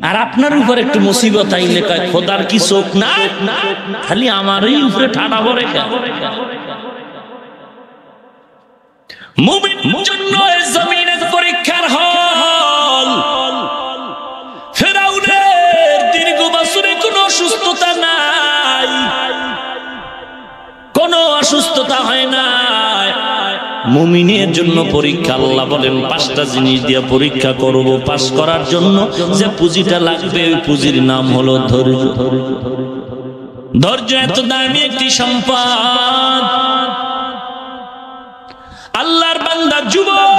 আর আপনার উপর একটু মুসিবত আইলে কয়, খোদার কি চোখ না, খালি আমারই উপরে ঠাডা পড়ে। মুমিনের জন্য এই জমিনের পরীক্ষার হল। ফিরআউনের দীর্ঘ বছরে কোনো অসুস্থতা নাই, কোনো অসুস্থতা হয় না। মুমিনের জন্য পরীক্ষা, আল্লাহ বলেন 5টা জিনিস দিয়ে পরীক্ষা করব। পাস করার জন্য যে পুঁজিটা লাগবে ওই পুঁজির নাম হলো ধৈর্য। ধৈর্য এত দামি একটি সম্পদ। আল্লাহর বান্দা যুবক,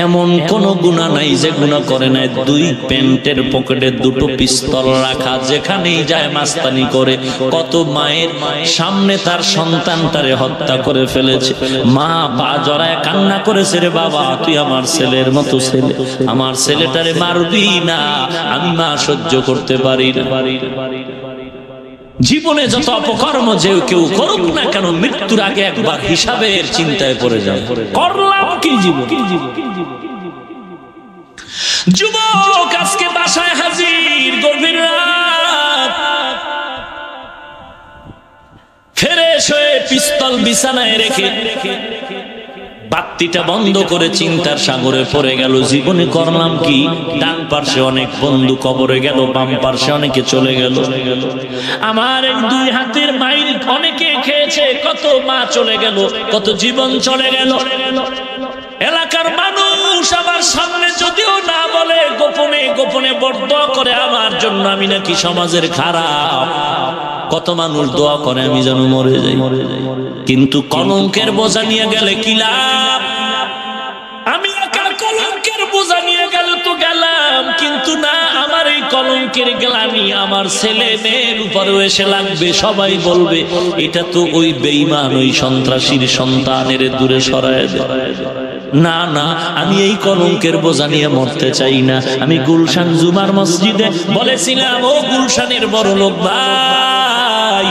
এমন কোন গুনাহ নাই যে গুনাহ করে নাই। 2 প্যান্টের পকেটে 2টো পিস্তল রাখা, যেখানেই যায় মাস্তানি করে। কত মায়ের সামনে তার সন্তানটারে হত্যা করে ফেলেছে, মা পা জড়ায় কান্না করেছে, রে বাবা তুই আমার ছেলের মতো ছেলে, আমার ছেলেটারে মারবি না, আমি মা সহ্য করতে পারি না। জীবনে যত অপকর্ম যে কেউ করুক না কেন, মৃত্যুর আগে একবার হিসাবের চিন্তায় পড়ে যায়, করলাম কি জীবন। যুবক আজকে বাসায় হাজির, গভীর রাত, ফ্রেশ হয়ে পিস্তল বিছানায় রেখে বাতিটা বন্ধ করে চিন্তার সাগরে পড়ে গেল। জীবনে করলাম কি? ডান পাশে অনেক বন্ধু কবরে গেল, বাম পাশে অনেকে চলে গেল। আমার এই 2 হাতের মাইর অনেকে খেয়েছে, কত মা চলে গেল, কত জীবন চলে গেল। এলাকার মানুষ আমার সামনে যদিও না বলে, গোপনে গোপনে বরদোয়া করে আমার জন্য, আমি নাকি সমাজের খারাপ। কত মানুষ দোয়া করে আমি যেন মরে যাই। কিন্তু কলঙ্কের বোঝা নিয়ে গেলে কি লাভ? আমি একা কলঙ্কের বোঝা নিয়ে গেলে তো গেলাম, কিন্তু না, আমার এই কলঙ্কের গ্লানি আমার ছেলে মেয়ের উপরেও এসে লাগবে। সবাই বলবে এটা তো ওই বেঈমান, ওই সন্ত্রাসীর সন্তানের দূরে সরায় দেয়। না না, আমি এই কলঙ্কের বোঝা নিয়ে মরতে চাই না। আমি গুলশান জুমার মসজিদে বলেছিলাম, ও গুলশানের বড় লোক ভাই,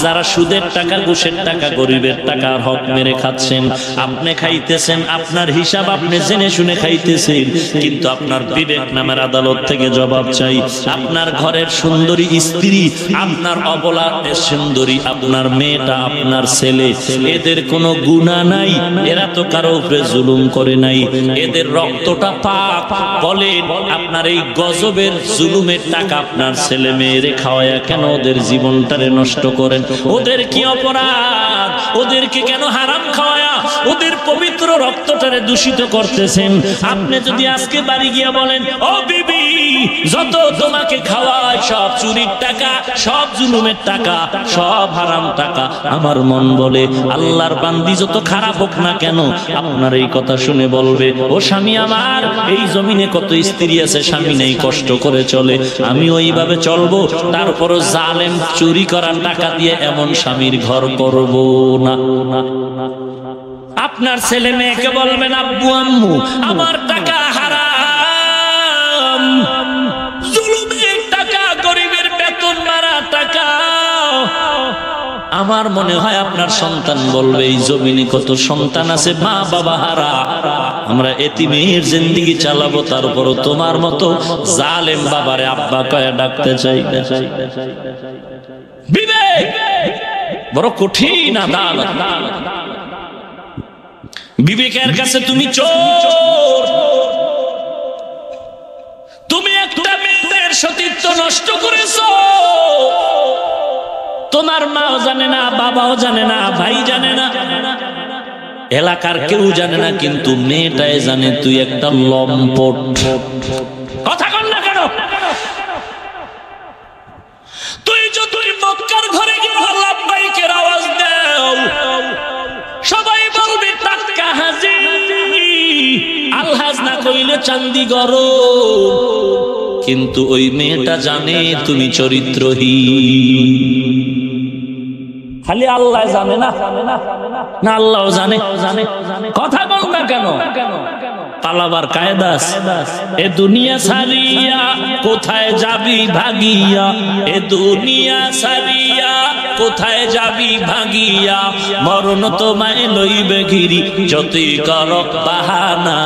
যারা সুদের টাকা, ঘুষের টাকা, গরিবের টাকা হক মেরে খাচ্ছেন, আপনি খাইতেছেন, আপনার হিসাব আপনি জেনে শুনে খাইতেছেন, কিন্তু আপনার বিবেক নামের আদালত থেকে জবাব চাই। আপনার ঘরের সুন্দরী স্ত্রী, আপনার অবলা সুন্দরী আপনার মেয়েটা, আপনার ছেলে, এদের কোনো গুনাহ নাই, এরা তো কারো উপরে জুলুম করে নাই, এদের রক্তটা পাক। বলেন আপনার এই গজবের জুলুমের টাকা আপনার ছেলে মেয়েরে খাওয়ায়া কেন ওদের জীবনটারে নষ্ট করেন? ওদের কি অপরাধ? ওদেরকে কেন হারাম খাওয়ায়া ওদের পবিত্র রক্তটারে দূষিত করতেছেন? আপনি যদি আজকে বাড়ি গিয়ে বলেন, ও বিবি, যত তোমাকে খাওয়ায় সব চুরির টাকা, সব জুলুমের টাকা, সব হারাম টাকা, আমার মন বলে আল্লাহর বান্দি যত খারাপ হোক না কেন, আপনার এই কথা শুনে বলবে, ও স্বামী আমার, এই জমিনে কত স্ত্রী আছে স্বামী নেই, কষ্ট করে চলে, আমি ওইভাবে চলবো। তারপরও জালেম চুরি করার টাকা দিয়ে এমন স্বামীর ঘর করব না। আপনার ছেলে মেয়েকে বলবেন, আব্বু আম্মু আমার টাকা হারাম, জুলুমের টাকা, গরিবের বেতন মারা টাকা। আমার মনে হয় আপনার সন্তান বলবে, এই জমিনে কত সন্তান আছে মা বাবা হারা, আমরা এতিমের জিন্দেগি চালাবো, তারপরও তোমার মতো জালেম বাবারে আব্বা কয়ে ডাকতে চাই। বিবেক বড় কঠিন আদালত। বিবেকের কাছে তুমি চোর, তুমি একটা মেয়ের সতীত্ব নষ্ট করেছো। তোমার মাও জানে না, বাবাও জানে না, ভাই জানে না, এলাকার কেউ জানে না, কিন্তু মেয়েটাই জানে তুই একটা লম্পট। কথা কন না কেন? তুই যদি মক্কার ঘরে গিয়ে লাব্বাইকের আওয়াজ দাও, সবাই বলবে টাটকা হাজি, আলহাজ না কইলে চান্দি গরম। কিন্তু ওই মেয়েটা জানে তুমি চরিত্রহীন। খালি আল্লাহ জানে না, না আল্লাহও জানে। কথা বল না কেন? পালাবার কায়দা আছে। এ দুনিয়া ছাড়িয়া কোথায় যাবি ভাগিয়া, এ দুনিয়া ছাড়িয়া কোথায় যাবি ভাগিয়া, মরণ তোমায় লইবে ঘিরি যতই কর বাহানা,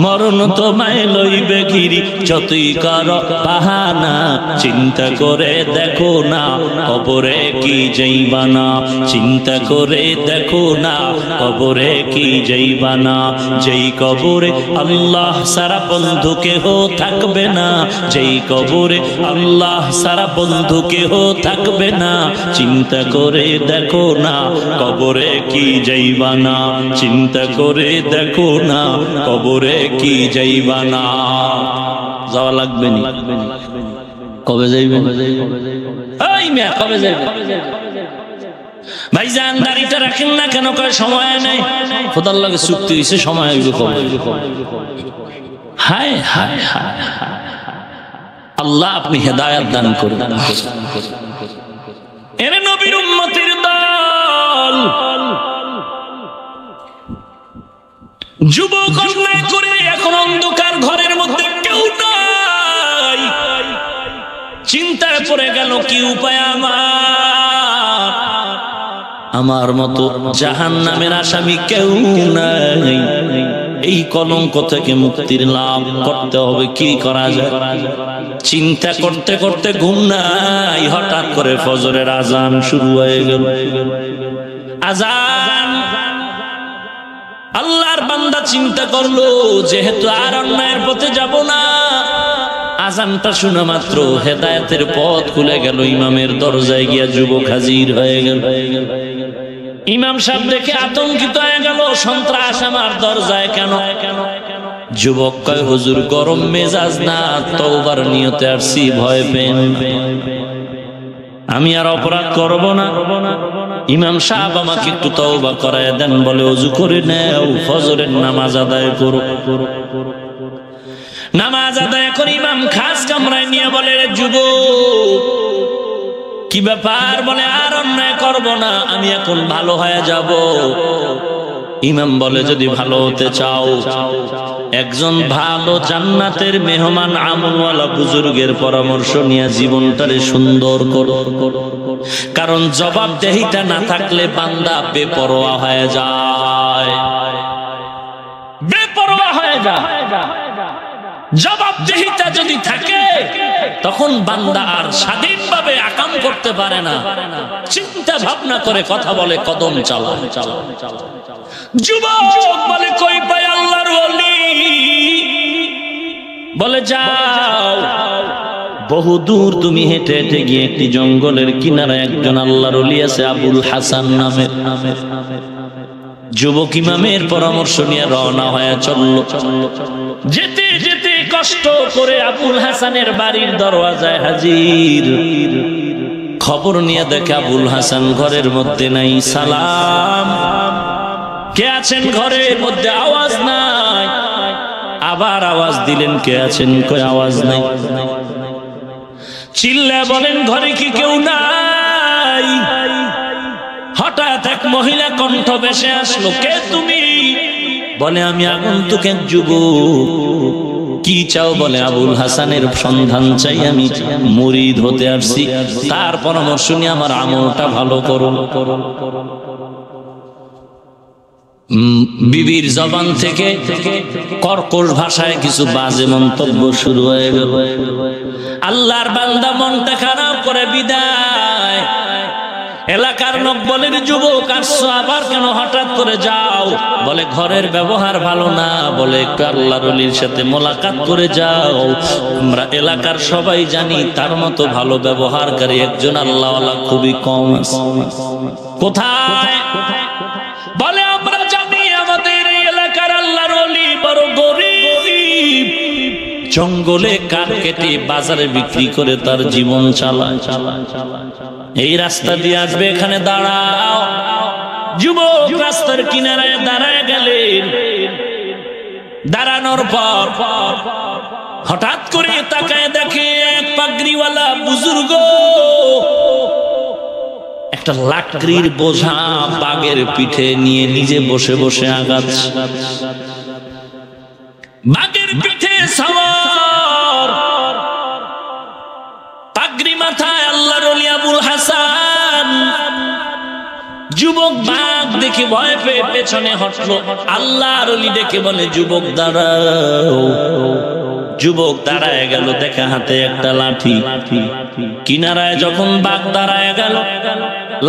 মরণ তোমায় লইবে ঘিরি যতই কর বাহানা। চিন্তা করে দেখো না কবরে কি যাইবানা, চিন্তা করে দেখো না কবরে কি যাইবানা। যেই কবরে আল্লাহ সারা বন্ধু কেহ থাকবে না, যেই কবরে আল্লাহ সারা বন্ধু কেহ থাকবে না। চিন্তা করে দেখো না কবরে কি যাইবানা, চিন্তা করে দেখো না কবরে কি যাইবানা। যাওয়া লাগবে নি? কবে যাইবেন? এই মিয়া কবে যাইবেন? ভাইজান দাড়িটা রাখেন না কেন? কয় সময় নেই। খোদার লাগে চুক্তি হইছে, সময় হইবে কবে? হায় হায় হায় হায়, আল্লাহ আপনি হেদায়েত দান করুন। এর নবীর উম্মতের দল যুবক অন্যায় করে এখন অন্ধকার ঘরের মধ্যে কেউ নাই, চিন্তায় পড়ে গেল কি উপায় আমার মতো জাহান্নামের আসামি কেউ নাই। এই কলঙ্ক থেকে মুক্তির লাভ করতে হবে, কি করা যায়? চিন্তা করতে করতে ঘুম নাই, হঠাৎ করে ফজরের আজান শুরু হয়ে গেল। আজান, আল্লাহর বান্দা চিন্তা করলো যেহেতু আর অন্যায়ের পথে যাব না, আজানটা শোনা মাত্র হেদায়েতের পথ খুলে গেল। ইমামের দরজায় গিয়া যুবক হাজির হয়ে গেল। ইমাম সাহেব দেখে আতঙ্কিত হয়ে গেল, সন্ত্রাস আমার দরজায় কেন? যুবক কয় হুজুর গরম মেজাজ না, তওবার নিয়তে আসছি, ভয় পেন, আমি আর অপরাধ করব না। ইমাম সাহেব আমাকে একটু তওবা করায় দেন। বলে ওযু করে নাও, ফজরের নামাজ আদায় করো। নামাজ আদায় করে ইমাম খাস কামরায় নিয়ে বলে যুবক কি ব্যাপার? বলে আর অন্যায় করব না, আমি এখন ভালো হয়ে যাব। ইমাম বলে যদি ভালো হতে চাও, একজন ভালো জান্নাতের মেহমান আমলওয়ালা বুজুর্গের পরামর্শ নিয়ে জীবনটারে সুন্দর করো। কারণ জবাবদেহিতা না থাকলে বান্দা বেপরোয়া হয়ে যায়, বেপরোয়া হয়ে যায়। জবাবদেহিতা যদি থাকে তখন বান্দা আর স্বাধীনভাবে আকাম করতে পারে না, চিন্তা ভাবনা করে কথা বলে, কদম চালায়। যুবক বলে কই পাই আল্লাহর ওলি? বলে যাও, বহু দূর তুমি হেঁটে হেঁটে গিয়ে একটি জঙ্গলের কিনারে একজন আল্লাহর ওলি আছে আবুল হাসান নামের। যুবক ইমামের পরামর্শ নিয়ে রওনা হয়ে চলল। যেতে যেতে কষ্ট করে আবুল হাসানের বাড়ির দরওয়াজায় হাজির। খবর নিয়ে দেখে আবুল হাসান ঘরের মধ্যে নাই। সালাম, কে আছেন ঘরের মধ্যে? আওয়াজ নাই। আবার আওয়াজ দিলেন, কে আছেন? কই আওয়াজ নাই। চিল্লা বলেন ঘরে কি কেউ নাই? হঠাৎ এক মহিলা কণ্ঠ ভেসে আসলো, কে তুমি? বলে আমি আগন্তুক এক যুবক। কি চাও? বলে আবুল হাসানের সন্ধান চাই, আমি মুরিদ হতে আসছি, তার পরামর্শ নিয়ে আমার আমলটা ভালো করো। বিবির জবান থেকে কর্কশ ভাষায় কিছু বাজে মন্তব্য শুরু হয়ে গেল। আল্লাহর বান্দা মনটা খারাপ করে বিদায় এলাকার লোক বলে যুবক আসছো আবার কেন হঠাৎ করে যাও? বলে ঘরের ব্যবহার ভালো না, বলে একটু আল্লাহর ওলির সাথে মোলাকাত করে যাও। আমরা এলাকার সবাই জানি তার মতো ভালো ব্যবহারকারী একজন আল্লাহওয়ালা খুবই কম আছে। কোথায়? বলে আমরা জানি আমাদের এই এলাকার আল্লাহর ওলি বড় গরিব, জঙ্গলে কাঠ কেটে বাজারে বিক্রি করে তার জীবন চালায়। এই রাস্তা দিয়ে আসবে, এখানে দাঁড়াও। যুবক রাস্তার কিনারায় দাঁড়ায় গেলেন। দাঁড়ানোর পর হঠাৎ করে তাকায় দেখে এক পাগড়িওয়ালা বুজুর্গ একটা লাকড়ির বোঝা বাগের পিঠে নিয়ে নিজে বসে বসে আগাচ্ছে। বাগের পিঠে সওয়ার, পাগড়ি মাথায় আল্লাহর ওলি আবুল হাসান। যুবক বাঘ দেখে ভয় পেয়ে পেছনে হটলো। আল্লাহর ওলি ডেকে বলে যুবক দাঁড়াও। যুবক দাঁড়ায় গেল, দেখা হাতে একটা লাঠি। কিনারায় যখন বাঘ দাঁড়ায় গেল,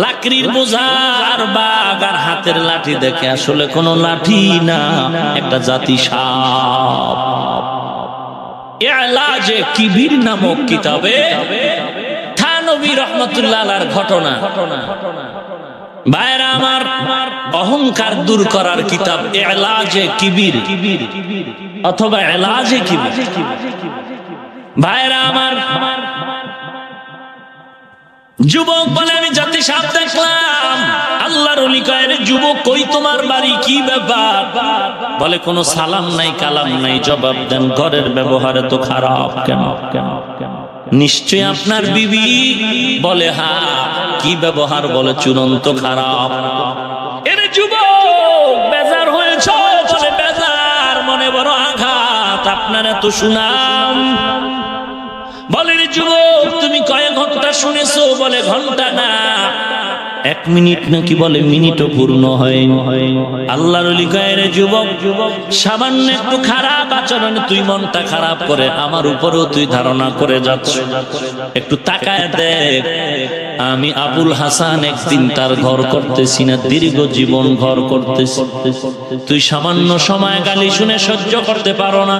লাকড়ির বোঝা আর বাঘ আর হাতের লাঠি দেখে আসলে কোনো লাঠি না, একটা জাতি সাপ। ইলাজে কিবির নামক কিতাবে থানবী রাহমাতুল্লাহ আলাইহির ঘটনা। ভাইরা আমার, অহংকার দূর করার কিতাব ইলাজে কিবির অথবা ইলাজে কিবির। ভাইরা আমার, যুবক বলে আমি জাতি সাপ দেখলাম। আল্লাহর ওলি কয় রে যুবক, কই তোমার বাড়ি, কি ব্যাপার? বলে কোনো সালাম নাই, কালাম নাই, জবাব দেন। ঘরের ব্যবহার তো খারাপ কেন? নিশ্চয় আপনার বিবি? বলে হ্যাঁ। কি ব্যবহার? বলে চূড়ান্ত খারাপ। এরে যুবক, বেজার হয়েছ? বলে বেজার, মনে বড় আঘাত। আপনার এত সুনাম। বলে রে যুবক, তুমি কয়েক ঘন্টা শুনেছো? বলে ঘন্টা না, 1 মিনিট নাকি? বলে মিনিটও পূর্ণ হয়। আল্লাহর ওলি কয় রে যুবক, সামান্য একটু খারাপ আচরণে তুই মনটা খারাপ করে আমার উপরেও তুই ধারণা করে যাচ্ছ। একটু তাকায় দেখ, আমি আবুল হাসান একদিন তার ঘর করতেছি না, দীর্ঘ জীবন ঘর করতেছি। তুই সামান্য সময় গালি শুনে সহ্য করতে পারো না,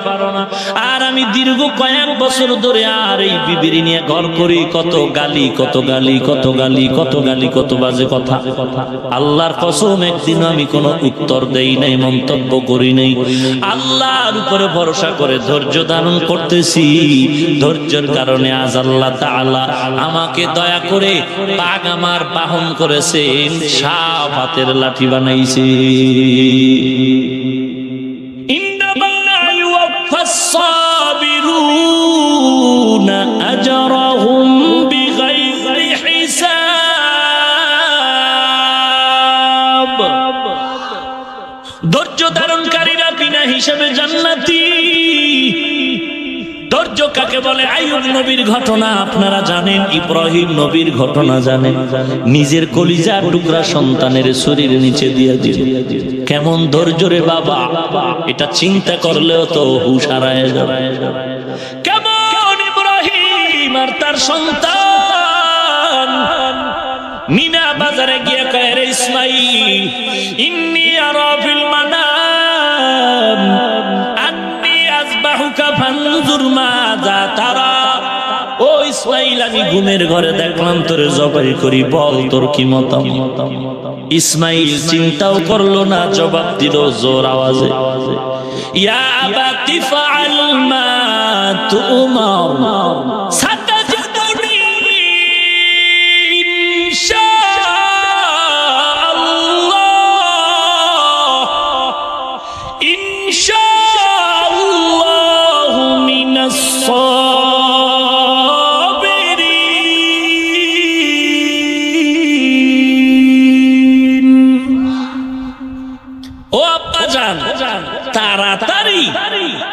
আর আমি দীর্ঘ কয়েক বছর ধরে আর এই বিবির নিয়ে ঘর করি। কত গালি, কত গালি, কত গালি, কত গালি, কত বাজে কথা। আল্লাহর কসম, একদিন আমি কোনো উত্তর দেই নাই, মন্তব্য করি নাই। আল্লাহর উপরে ভরসা করে ধৈর্য ধারণ করতেছি। ধৈর্যের কারণে আজ আল্লাহ তাআলা আমাকে দয়া করে বাঘ আমার বাহন করেছেন, সাপ হাতের লাঠি বানাইছে। ইন্নামা ইউওয়াফাস সাবিরুনা আজরাহুম বিগাইরি হিসাব। ধৈর্য ধারণকারীরা বিনা হিসাবে জান্নাতি। ধৈর্য কাকে বলে? আইয়ুব নবীর ঘটনা আপনারা জানেন, ইব্রাহিম নবীর ঘটনা জানেন। নিজের কলিজার টুকরা সন্তানের শরীর নিচে দিয়ে দিল। কেমন ধৈর্য রে বাবা, এটা চিন্তা করলেও তো হুঁশ হারায় যাবে। কেমন ইব্রাহিম আর তার সন্তান মিনা বাজারে গিয়ে কয় রে ইসমাঈল, ইন্নী আরা ফিল মানাম আন্নী আযবাহুকা ফানজুর মাযা তারা। ও ইসমাঈল, আমি ঘুমের ঘরে দেখলাম তোরে জবাই করি, বল তোর কি মতামত? ইসমাঈল চিন্তাও করলো না, জবাব দিল জোর আওয়াজে, ইয়া আবাতি ফাআল মা তুমার সাতাজিদুনি ইনশাআল্লাহু মিনাস সাবিরিন। ও আব্বাজান, তাড়াতাড়ি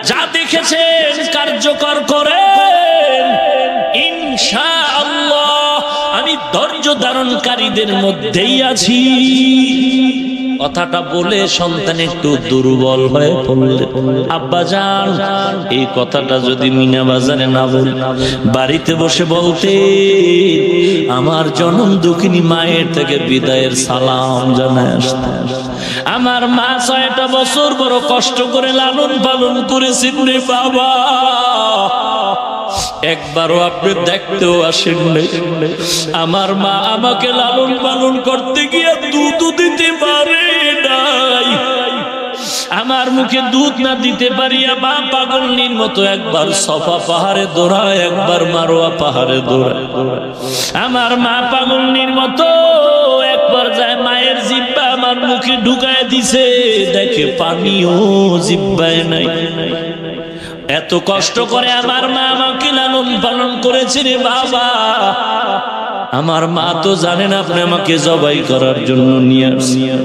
যা দেখেছেন কার্যকর করেন। ইনশাআল্লাহ আমি ধৈর্য ধারণকারীদের মধ্যেই আছি। ও কথাটা বলে সন্তান একটু দুর্বল হয়ে পড়লে, আব্বা জান এই কথাটা যদি মিনা বাজারে না বলি, বাড়িতে বসে বলতে আমার জনম দুঃখিনী মায়ের থেকে বিদায়ের সালাম জানায় আসতে। আমার মা 6টা বছর বড় কষ্ট করে লালন পালন করেছেন রে বাবা, একবারও আপনি দেখতেও আসেননি। আমার মা আমাকে লালন পালন করতে গিয়ে দুধ দিতে পারে নাই, আমার মুখে দুধ না দিতে পারিয়া মা পাগলনির মতো একবার সফা পাহাড়ে দৌড়ায়, একবার মারোয়া পাহাড়ে দৌড়ায়। আমার মা পাগলনির মতো একবার যায় মায়ের জিব্বা আমার মুখে ঢুকায় দিছে, দেখে পানিও জিব্বায় নাই। এত কষ্ট করে আমার মা আমাকে লালন পালন করেছে রে বাবা। আমার মা তো জানেন আপনি আমাকে জবাই করার জন্য নিয়ে আসছেন,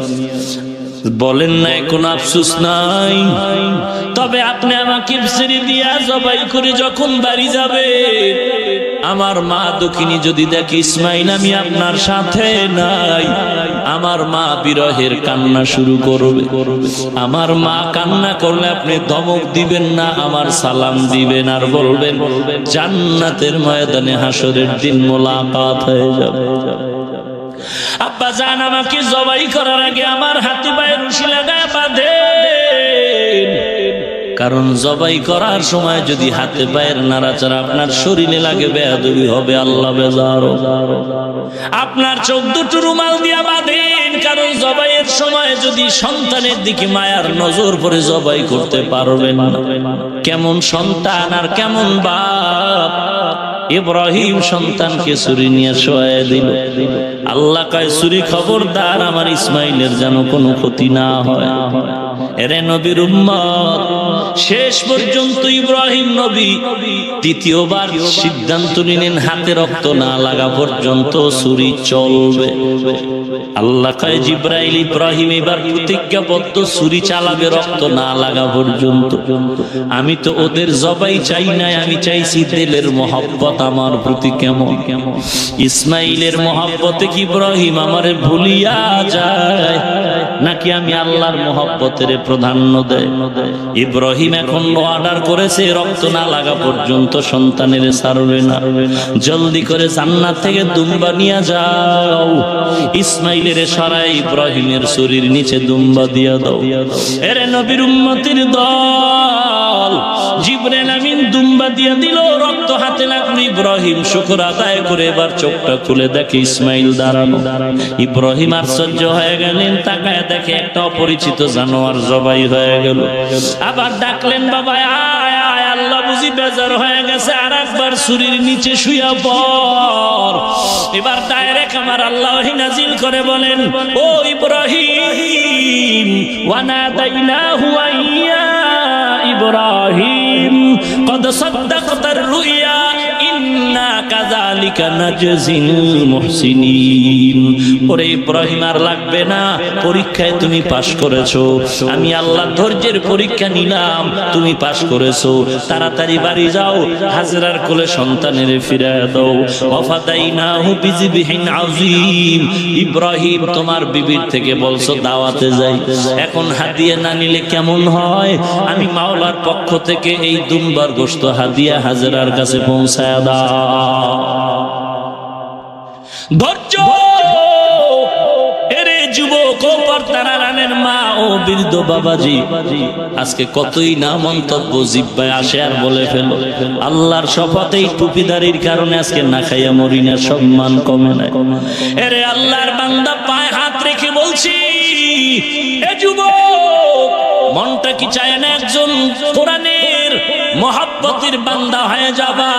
বলেন নাই কোনো আফসোস নাই, তবে আপনি আমাকে ছেড়ে দিয়া জবাই করে যখন বাড়ি যাবে, আমার মা দক্ষিণী যদি দেখে ইসমাইল আমি আপনার সাথে নাই, আমার মা বিরহের কান্না শুরু করবে। আমার মা কান্না করলে আপনি ধমক দিবেন না, আমার সালাম দিবেন আর বলবেন জান্নাতের ময়দানে হাসরের দিন মোলাকাত হয়ে যাবে। আব্বা জান আমাকে জবাই করার আগে আমার হাতে পায়ে রশি লাগায় বাঁধেন, কারণ জবাই করার সময় যদি হাতে পায়ের নাড়াচাড়া আপনার শরীরে লাগে বেয়াদবি হবে, আল্লাহ বেজার। আপনার চোখ দুটো রুমাল দিয়া বাঁধেন, কারণ জবাইয়ের সময় যদি সন্তানের দিকে মায়ার নজর পড়ে জবাই করতে পারবেন না। কেমন সন্তান আর কেমন বাপ। ইব্রাহিম সন্তানকে ছুরি নিয়ে শোয়ায় দিল, আল্লাহ কয় ছুরি খবরদার আমার ইসমাইলের যেন কোনো ক্ষতি না হয়। এরে নবীর উম্মত, শেষ পর্যন্ত ইব্রাহিম নবী দ্বিতীয়বার সিদ্ধান্ত নিলেন হাতে রক্ত না লাগা পর্যন্ত ছুরি চলবে। আল্লাহ কয় জিব্রাইল ইব্রাহিম এবার প্রতিজ্ঞাবদ্ধ, ছুরি চালাবে রক্ত না লাগা পর্যন্ত। আমি তো ওদের জবাই চাই নাই, আমি চাইছি দিলের মহব্বত আমার প্রতি কেমন। ইসমাইলের মহব্বতে কি ইব্রাহিম আমারে ভুলিয়া যায়, নাকি আমি আল্লাহর মহব্বতের প্রাধান্য দেয়? ইব্রাহিম এখন অর্ডার করেছে রক্ত না লাগা পর্যন্ত সন্তানের ছাড়বে না। জলদি করে জান্নাত থেকে দুম্বা নিয়ে যাও, ইসমাইলের সরাই ইব্রাহিমের শরীর নিচে দুম্বা দিয়া দাও। এরে নবীর উম্মতের দল, জিবরাইল আমিন দুম্বা দিয়া দিল, রক্ত হাতে লাগলো। ইব্রাহিম শুকর আদায় করে এবার চোখটা খুলে দেখে ইসমাইল দাঁড়ানো। ইব্রাহিম আশ্চর্য হয়ে গেলেন, তাকায় দেখে একটা অপরিচিত জানোয়ার জবাই হয়ে গেল। আবার ডাকলেন বাবা আয় আয়, আল্লাহ বুঝি বেজার হয়ে গেছে, আর একবার ছুরির নিচে শুয়া পড়। এবার ডাইরেক্ট আমার আল্লাহ নাজিল করে বলেন, ও ইব্রাহিম ওয়ানাদাইনাহু ইয়া ইব্রাহিম কদ সাদ্দাকতার রুইয়া ইন্না কাযালিকা নাজজিল মুহসিনিন। ওরে ইব্রাহিম আর লাগবে না, পরীক্ষায় তুমি পাশ করেছো, আমি আল্লাহ ধৈর্যের পরীক্ষা নিলাম, তুমি পাশ করেছো। তাড়াতাড়ি বাড়ি যাও, হাজরার কোলে সন্তানের ফিরিয়ে দাও। ওয়াফাদাইনাহু বিযিবহিন আযীম। ইব্রাহিম তোমার বিবির থেকে বলছো দাওয়াতে যাই, এখন হাদিয়া না নিলে কেমন হয়? আমি মাওলার পক্ষ থেকে এই দুম্বার গোশত হাদিয়া হাজরার কাছে পৌঁছায় দাও। ধৈর্য। এরে যুবক ও পর্দার আড়ালের মা ও বৃদ্ধ বাবাজি, আজকে কতই না মন্তব্য জিহ্বায় আসে আর বলে ফেলো। আল্লাহর শপথ এই টুপিদারির কারণে আজকে না খাইয়া মরি না, সম্মান কমে নাই। এরে আল্লাহর বান্দা পায়ে হাত রেখে বলছি, এ যুবক, মনটা কি চায় না একজন কোরআনের মহব্বতের বান্দা হয়ে যাবা?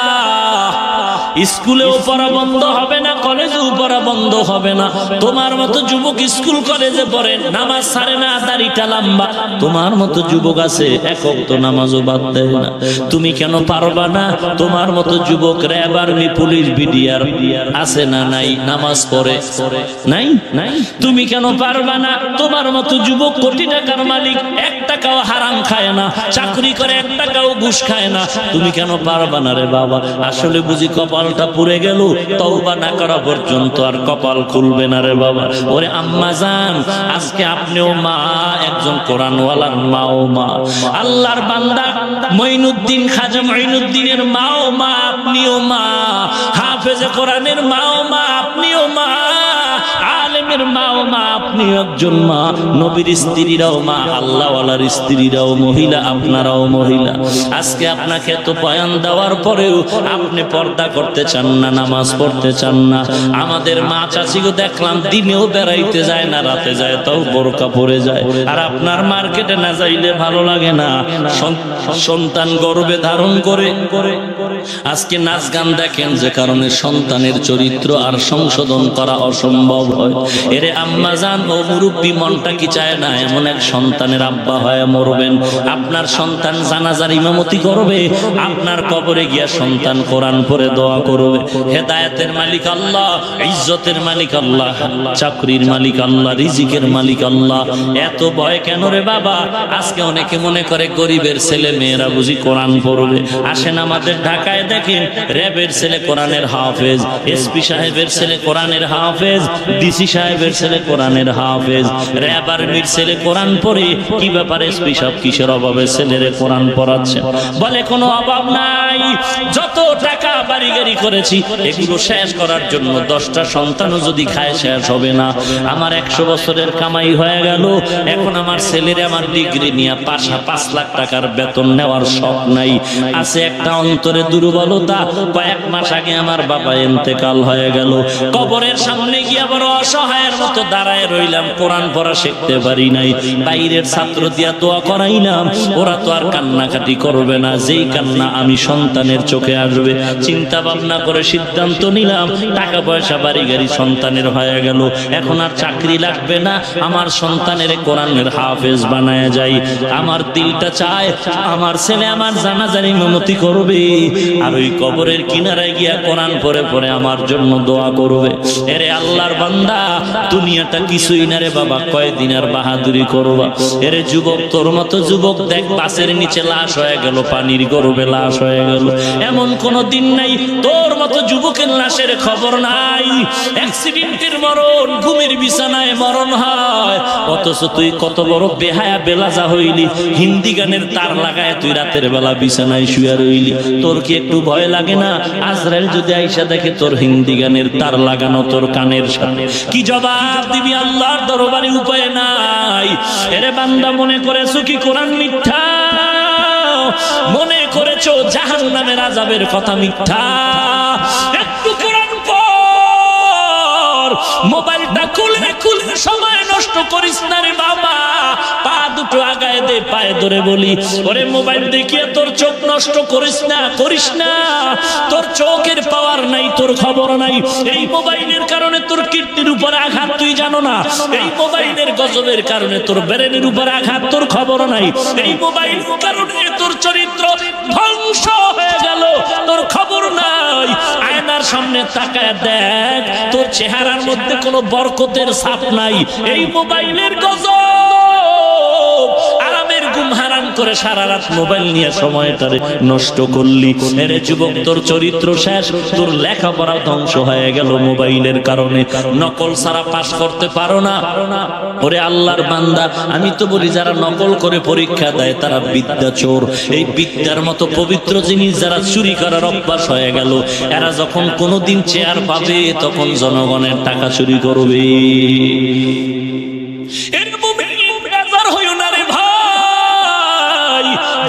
স্কুলেও পড়া বন্ধ হবে না, কলেজেও পড়া বন্ধ হবে না। তোমার মতো যুবক স্কুল কলেজে পড়ে, নামাজ ছাড়ে না, দাড়িটা লম্বা। তোমার মতো যুবক আছে এক ওয়াক্ত নামাজও বাদ দেয় না। তুমি কেন পারবা না? তোমার মতো যুবক র্যাব, আর্মি, পুলিশ, বিডিআর আছে না নাই? নামাজ পড়ে নাই নাই? তুমি কেন পারবা না? তোমার মতো যুবক কোটি টাকার মালিক, 1 টাকাও হারাম খায় না, চাকরি করে 1 টাকাও ঘুষ খায় না, তুমি কেন পারবা না রে বাবা? আসলে বুঝি কপালটা পুড়ে গেল, তওবা না করা পর্যন্ত আর কপাল খুলবে না রে বাবা। ওরে আম্মা জান, আজকে আপনিও মা, একজন কোরআনওয়ালার মাও মা, আল্লাহর বান্দা মঈনুদ্দিন খাজা মঈনুদ্দিনের মাও মা, আপনিও মা, হাফেজে কোরআনের মাও মা, আপনিও মা, আলেমের মাও মা, আপনি একজন মা, নবীর স্ত্রীরাও মা, আল্লাহওয়ালার স্ত্রীরাও মহিলা, আপনারাও মহিলা। আজকে আপনাকে এত বয়ান দেওয়ার পরেও আপনি পর্দা করতে চান না, নামাজ পড়তে চান না। আমাদের মা চাচিকে দেখলাম দিনেও বেড়াইতে যায় না, রাতে যায় তাও বোরকা পরে যায়। আর আপনার মার্কেটে না যাইলে ভালো লাগে না, সন্তান গর্ভে ধারণ করে আজকে নাচ গান দেখেন, যে কারণে সন্তানের চরিত্র আর সংশোধন করা অসম্ভব হয়। এরে আম্মা জান ও মুরব্বী, মনটা কি চায় না এমন এক সন্তানের আব্বা হয়ে মরবেন? আপনার সন্তান জানাজার ইমামতি করবে, আপনার কবরে গিয়া সন্তান কোরআন পড়ে দোয়া করবে। হেদায়েতের মালিক আল্লাহ, ইজ্জতের মালিক আল্লাহ, চাকরির মালিক আল্লাহ, রিজিকের মালিক আল্লাহ। এত ভয় কেন রে বাবা? আজকে অনেকে মনে করে গরিবের ছেলে মেয়েরা বুঝি কোরআন পড়বে। আসেন আমাদের ঢাকায় দেখেন, র্যাবের ছেলে কোরআনের হাফেজ, এসপি সাহেবের ছেলে কোরআনের হাফেজ, ডিসি সাহেবের ছেলে কোরআনের হাফেজ, র্যাব আর্মির ছেলে কোরআন পড়ে। কি ব্যাপার এসপি সাহেব কিসের অভাবে ছেলেরে কোরআন পড়াচ্ছে? বলে কোনো অভাব নাই, যত টাকা বাড়ি গাড়ি করেছি এগুলো শেষ করার জন্য 10টা সন্তানও যদি খায় শেষ হবে না। আমার 100 বছরের কামাই হয়ে গেল, এখন আমার ছেলেরে আমার ডিগ্রি নিয়ে 5 লাখ টাকার বেতন নেওয়ার শখ নাই। আছে একটা অন্তরে দুর্বলতা, কয়েক মাস আগে আমার বাবা ইন্তেকাল হয়ে গেল, কবরের সামনে গিয়ে বড় অসহায়ের মতো দাঁড়ায় রইলাম, কোরআন পড়া শিখতে পারি নাই। বাইরের ছাত্র দিয়া দোয়া করাইলাম, ওরা তো আর কান্নাকাটি করবে না, যেই কান্না আমি সন্তানের চোখে আসবে। চিন্তা ভাবনা করে সিদ্ধান্ত নিলাম, টাকা পয়সা বাড়ি গাড়ি সন্তানের হয়ে গেল, এখন আর চাকরি লাগবে না, আমার সন্তানের কোরআনের হাফেজ বানায় যাই। আমার দিলটা চায় আমার ছেলে আমার জানাজার ইমামতি করবে, আর ওই কবরের কিনারায় গিয়া কোরআন পড়ে পড়ে আমার জন্য দোয়া করবে। এরে আল্লাহর বান্দা, দুনিয়াটা কিছুই না রে বাবা, কয়দিন আর বাহাদুরি করবা? এরে যুবক, তোর মতো যুবক দেখ বাসের নিচে লাশ হয়ে গেল, পানির গর্ভে লাশ হয়ে গেল, এমন কোন দিন নাই তোর মতো যুবকের লাশের খবর নাই। অ্যাক্সিডেন্টের মরণ, ঘুমের বিছানায় মরণ হয়, অথচ তুই কত বড় বেহায়া বেলাজা হইলি, হিন্দি গানের তার লাগায় তুই রাতের বেলা বিছানায় শুয়ে রইলি। তোর কি একটু ভয় লাগে না? আজরাইল যদি আইসা দেখে তোর হিন্দি গানের তার লাগানো তোর কানের সামনে, কি জবাব দিবি? আল্লাহর দরবারে উপায় নাই। এরে বান্দা, মনে করেছো কি কোরআন মিথ্যা? মনে করেছো জাহান্নামের আযাবের কথা মিথ্যা? একটু কোরআন পড়, মোবাইলটা খুলে খুলে সময় নষ্ট করিস না রে বাবা। পা দুটো আগায় দে, পায়ে ধরে বলি, ওরে মোবাইল দেখিয়ে তোর চোখ নষ্ট করিস না, করিস না। তোর চোখের পাওয়ার নাই, তোর খবর নাই। এই মোবাইলের কারণে তোর কিডনির উপর আঘাত, তুই জানো না। এই মোবাইলের গজবের কারণে তোর ব্রেনের উপর আঘাত, তোর খবর নাই। এই মোবাইলের কারণে তোর চরিত্র ধ্বংস হয়ে গেল, তোর খবর নাই। আয়নার সামনে তাকায় দেখ, তোর চেহারার মধ্যে কোনো বরকতের ছাপ নাই। এই মোবাইলের গজব, আরামের ঘুম হারাম করে সারা রাত মোবাইল নিয়ে সময়টারে নষ্ট করলি। এরে যুবক, তোর চরিত্র শেষ, তোর লেখাপড়া ধ্বংস হয়ে গেল মোবাইলের কারণে। নকল ছাড়া পাস করতে পারো না। ওরে আল্লাহর বান্দা, আমি তো বলি যারা নকল করে পরীক্ষা দেয় তারা বিদ্যা চোর। এই বিদ্যার মতো পবিত্র জিনিস যারা চুরি করার অভ্যাস হয়ে গেল, এরা যখন কোনোদিন চেয়ার পাবে তখন জনগণের টাকা চুরি করবে।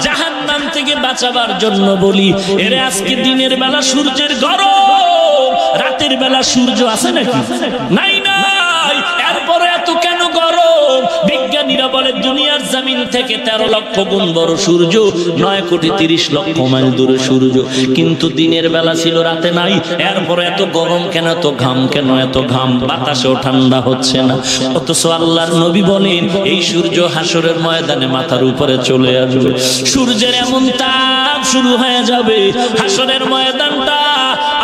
জাহান্নাম থেকে বাঁচাবার জন্য বলি, এর আজকে দিনের বেলা সূর্যের গরম, রাতের বেলা সূর্য আছে নাকি? নাই নাই। এরপরে এত কেন গরম? বিজ্ঞানীরা বলে দুনিয়ার জমিন থেকে 13 লক্ষ গুণ বড় সূর্য, 9,30,00,000 মাইল দূরে সূর্য, কিন্তু দিনের বেলা ছিল, রাতে নাই। এরপরে এত গরম কেন, এত ঘাম কেন? এত ঘাম, বাতাসেও ঠান্ডা হচ্ছে না। অথচ আল্লাহর নবী বলেন এই সূর্য হাসরের ময়দানে মাথার উপরে চলে আসবে। সূর্যের এমন তাপ শুরু হয়ে যাবে, হাসরের ময়দানটা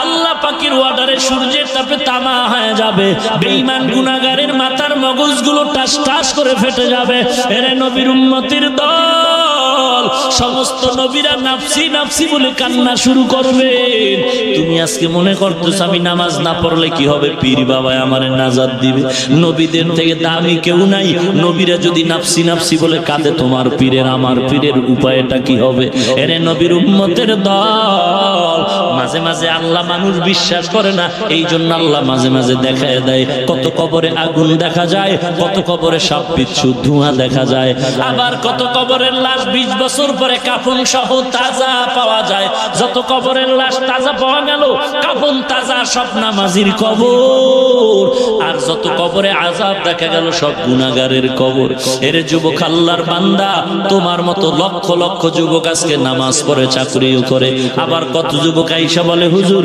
আল্লাহ পাকের ওয়ার্ডারে সূর্যের তাপে তামা হয়ে যাবে। বেঈমান গুনাহগারের মাথার মগজগুলো টাস টাস করে ফেটে যাবে। এরে নবীর উম্মতের দল, সমস্ত নবীরা নাফসি নাফসি বলে কান্না শুরু করবেন। তুমি আজকে মনে করতেছ আমি নামাজ না পড়লে কি হবে, পীর বাবা আমারে নাজাত দিবে। নবীদের থেকে দামি কেউ নাই। নবীরা যদি নাফসি নাফসি বলে কাঁদে, তোমার পীরের আমার পীরের উপায়টা কি হবে? এরে নবীর উম্মতের দল, মাঝে মাঝে আল্লাহ মানুষ বিশ্বাস করে না, এই জন্য আল্লাহ মাঝে মাঝে দেখায় দেয়। কত কবরে আগুন দেখা যায়, কত কবরে সাপ বিচ্ছু ধোঁয়া দেখা যায়, আবার কত কবরের লাশ 20 বছর পরে কাফন সহ তাজা পাওয়া যায়। যত কবরের লাশ তাজা পাওয়া গেল, কাফন তাজা, সব নামাজির কবর। আর যত কবরে আযাব দেখা গেল, সব গুনাহগারের কবর। এর যুবক আল্লাহর বান্দা, তোমার মতো লক্ষ লক্ষ যুবক আজকে নামাজ পড়ে চাকরিও করে। আবার কত যুবক আইসা বলে, হুজুর